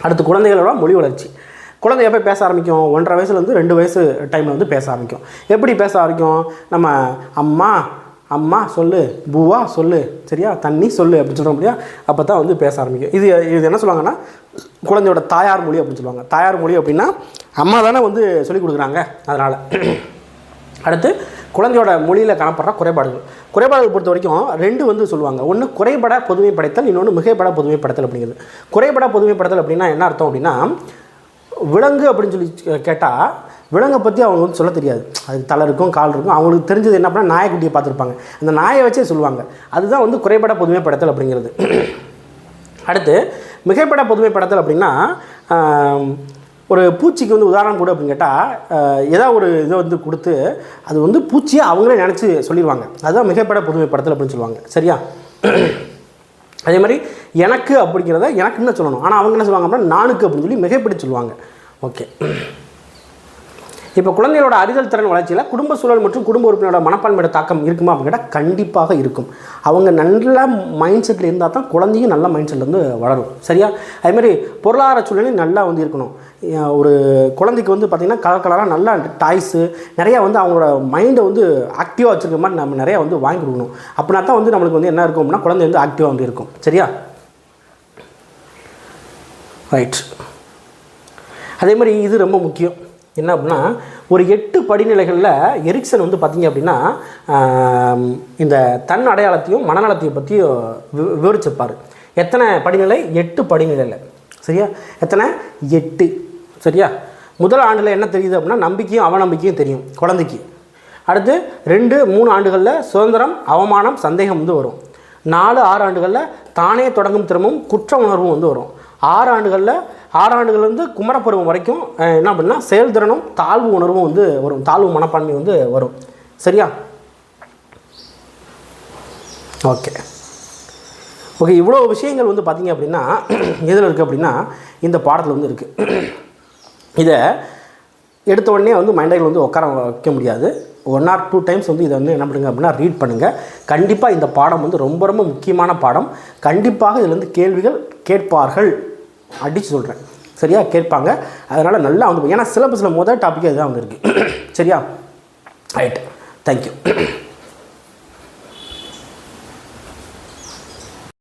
அடுத்து குழந்தைகளோட மொழி வளர்ச்சி. குழந்தை எப்போ பேச ஆரம்பிக்கும்? 1.5 வயசுலேருந்து 2 வயசு டைமில் வந்து பேச ஆரம்பிக்கும். எப்படி பேச ஆரம்பிக்கும்? நம்ம அம்மா அம்மா சொல்லு, பூவா சொல்லு, சரியா, தண்ணி சொல்லு அப்படின்னு சொல்கிறோம் இல்லையா, அப்போ தான் வந்து பேச ஆரம்பிக்கும். இது என்ன சொல்லுவாங்கன்னா குழந்தையோட தாயார் மொழி அப்படின்னு சொல்லுவாங்க. தாயார் மொழி அப்படின்னா அம்மா தானே வந்து சொல்லிக் கொடுக்குறாங்க, அதனால். அடுத்து குழந்தையோட மொழியில் காணப்படுற குறைபாடுகள் பொறுத்த வரைக்கும் 2 வந்து சொல்லுவாங்க. ஒன்று குறைபட பொதுமைப்படுத்தல், இன்னொன்று மிகைப்பட பொதுமைப்படுத்தல் அப்படிங்கிறது. குறைபட பொதுமைப்படுத்தல் அப்படின்னா என்ன அர்த்தம் அப்படின்னா விலங்கு அப்படின்னு சொல்லி கேட்டால் விலங்கை பற்றி அவங்க வந்து சொல்ல தெரியாது. அதுக்கு தலை இருக்கும், கால் இருக்கும். அவங்களுக்கு தெரிஞ்சது என்ன அப்படின்னா நாயக்குட்டியை பார்த்துருப்பாங்க, அந்த நாயை வச்சே சொல்லுவாங்க. அதுதான் வந்து குறைபட பொதுமைப்படுத்தல் அப்படிங்கிறது. அடுத்து மிகைப்பட பொதுமைப்படுத்தல் அப்படின்னா ஒரு பூச்சிக்கு வந்து உதாரணம் கொடு அப்படின்னு கேட்டால் ஏதாவது ஒரு இதை வந்து கொடுத்து அது வந்து பூச்சியை அவங்களே நினச்சி சொல்லிடுவாங்க. அதுதான் மிகைப்பட பொதுமைப்படுத்தல் அப்படின்னு சொல்லுவாங்க. சரியா? அதே மாதிரி எனக்கு அப்படிங்கிறத எனக்குன்னு தான் சொல்லணும், ஆனால் அவங்க என்ன சொல்லுவாங்க அப்படின்னா நானுக்கு அப்படின்னு சொல்லி மிகைப்படி சொல்லுவாங்க. ஓகே, இப்போ குழந்தைகளோட அறிதல் திறன் வளர்ச்சியில் குடும்ப சூழல் மற்றும் குடும்ப உறுப்பினரோட மனப்பான்மையோட தாக்கம் இருக்குமா அப்படின்னு கேட்டால் கண்டிப்பாக இருக்கும். அவங்க நல்ல மைண்ட் செட்டில் இருந்தால் தான் குழந்தையும் நல்ல மைண்ட் செட்லேருந்து வளரும். சரியா? அதுமாதிரி பொருளாதார சூழ்நிலை நல்லா வந்து இருக்கணும். ஒரு குழந்தைக்கு வந்து பார்த்திங்கன்னா கலர் கலராக நல்லா டாய்ஸு நிறையா வந்து அவங்களோட மைண்டை வந்து ஆக்டிவாக வச்சுருக்க மாதிரி நம்ம நிறையா வந்து வாங்கி கொடுக்கணும். அப்படின்னா தான் வந்து நம்மளுக்கு வந்து என்ன இருக்கும் அப்படின்னா குழந்தை வந்து ஆக்டிவாக வந்து இருக்கும். சரியா? ரைட். அதே மாதிரி இது ரொம்ப முக்கியம். என்ன அப்படின்னா ஒரு 8 படிநிலைகளில் எரிக்சன் வந்து பார்த்திங்க அப்படின்னா இந்த தன் அடையாளத்தையும் மனநலத்தையும் பற்றியும் விவரிச்சிருப்பார். எத்தனை படிநிலை? 8 படிநிலையில். சரியா? எத்தனை? 8. சரியா? முதல் ஆண்டில் என்ன தெரியுது அப்படின்னா நம்பிக்கையும் அவநம்பிக்கையும் தெரியும் குழந்தைக்கு. அடுத்து 2-3 ஆண்டுகளில் சுதந்திரம், அவமானம், சந்தேகம் வந்து வரும். 4-6 ஆண்டுகளில் தானே தொடங்கும் திறமும் குற்ற உணர்வும் வந்து வரும். 6 ஆண்டுகள் வந்து குமரப்பருவம் வரைக்கும் என்ன அப்படின்னா செயல்திறனும் தாழ்வு உணர்வும் வந்து வரும். தாழ்வு மனப்பான்மை வந்து வரும். சரியா? ஓகே. இவ்வளோ விஷயங்கள் வந்து பார்த்திங்க அப்படின்னா எதில் இருக்குது அப்படின்னா இந்த பாடத்தில் வந்து இருக்குது. இதை எடுத்த உடனே வந்து மைண்டில் வந்து உட்கார வைக்க முடியாது. 1 or 2 டைம்ஸ் வந்து இதை வந்து என்ன பண்ணுங்க அப்படின்னா ரீட் பண்ணுங்கள். கண்டிப்பாக இந்த பாடம் வந்து ரொம்ப ரொம்ப முக்கியமான பாடம். கண்டிப்பாக இதில் கேள்விகள் கேட்பார்கள். அடித்து சொல்கிறேன். சரியா? கேட்பாங்க. அதனால் நல்லா வந்து ஏன்னா சிலபஸில் முதல் டாப்பிக்கே இதுதான் வந்து இருக்குது. சரியா? ரைட். தேங்க்யூ.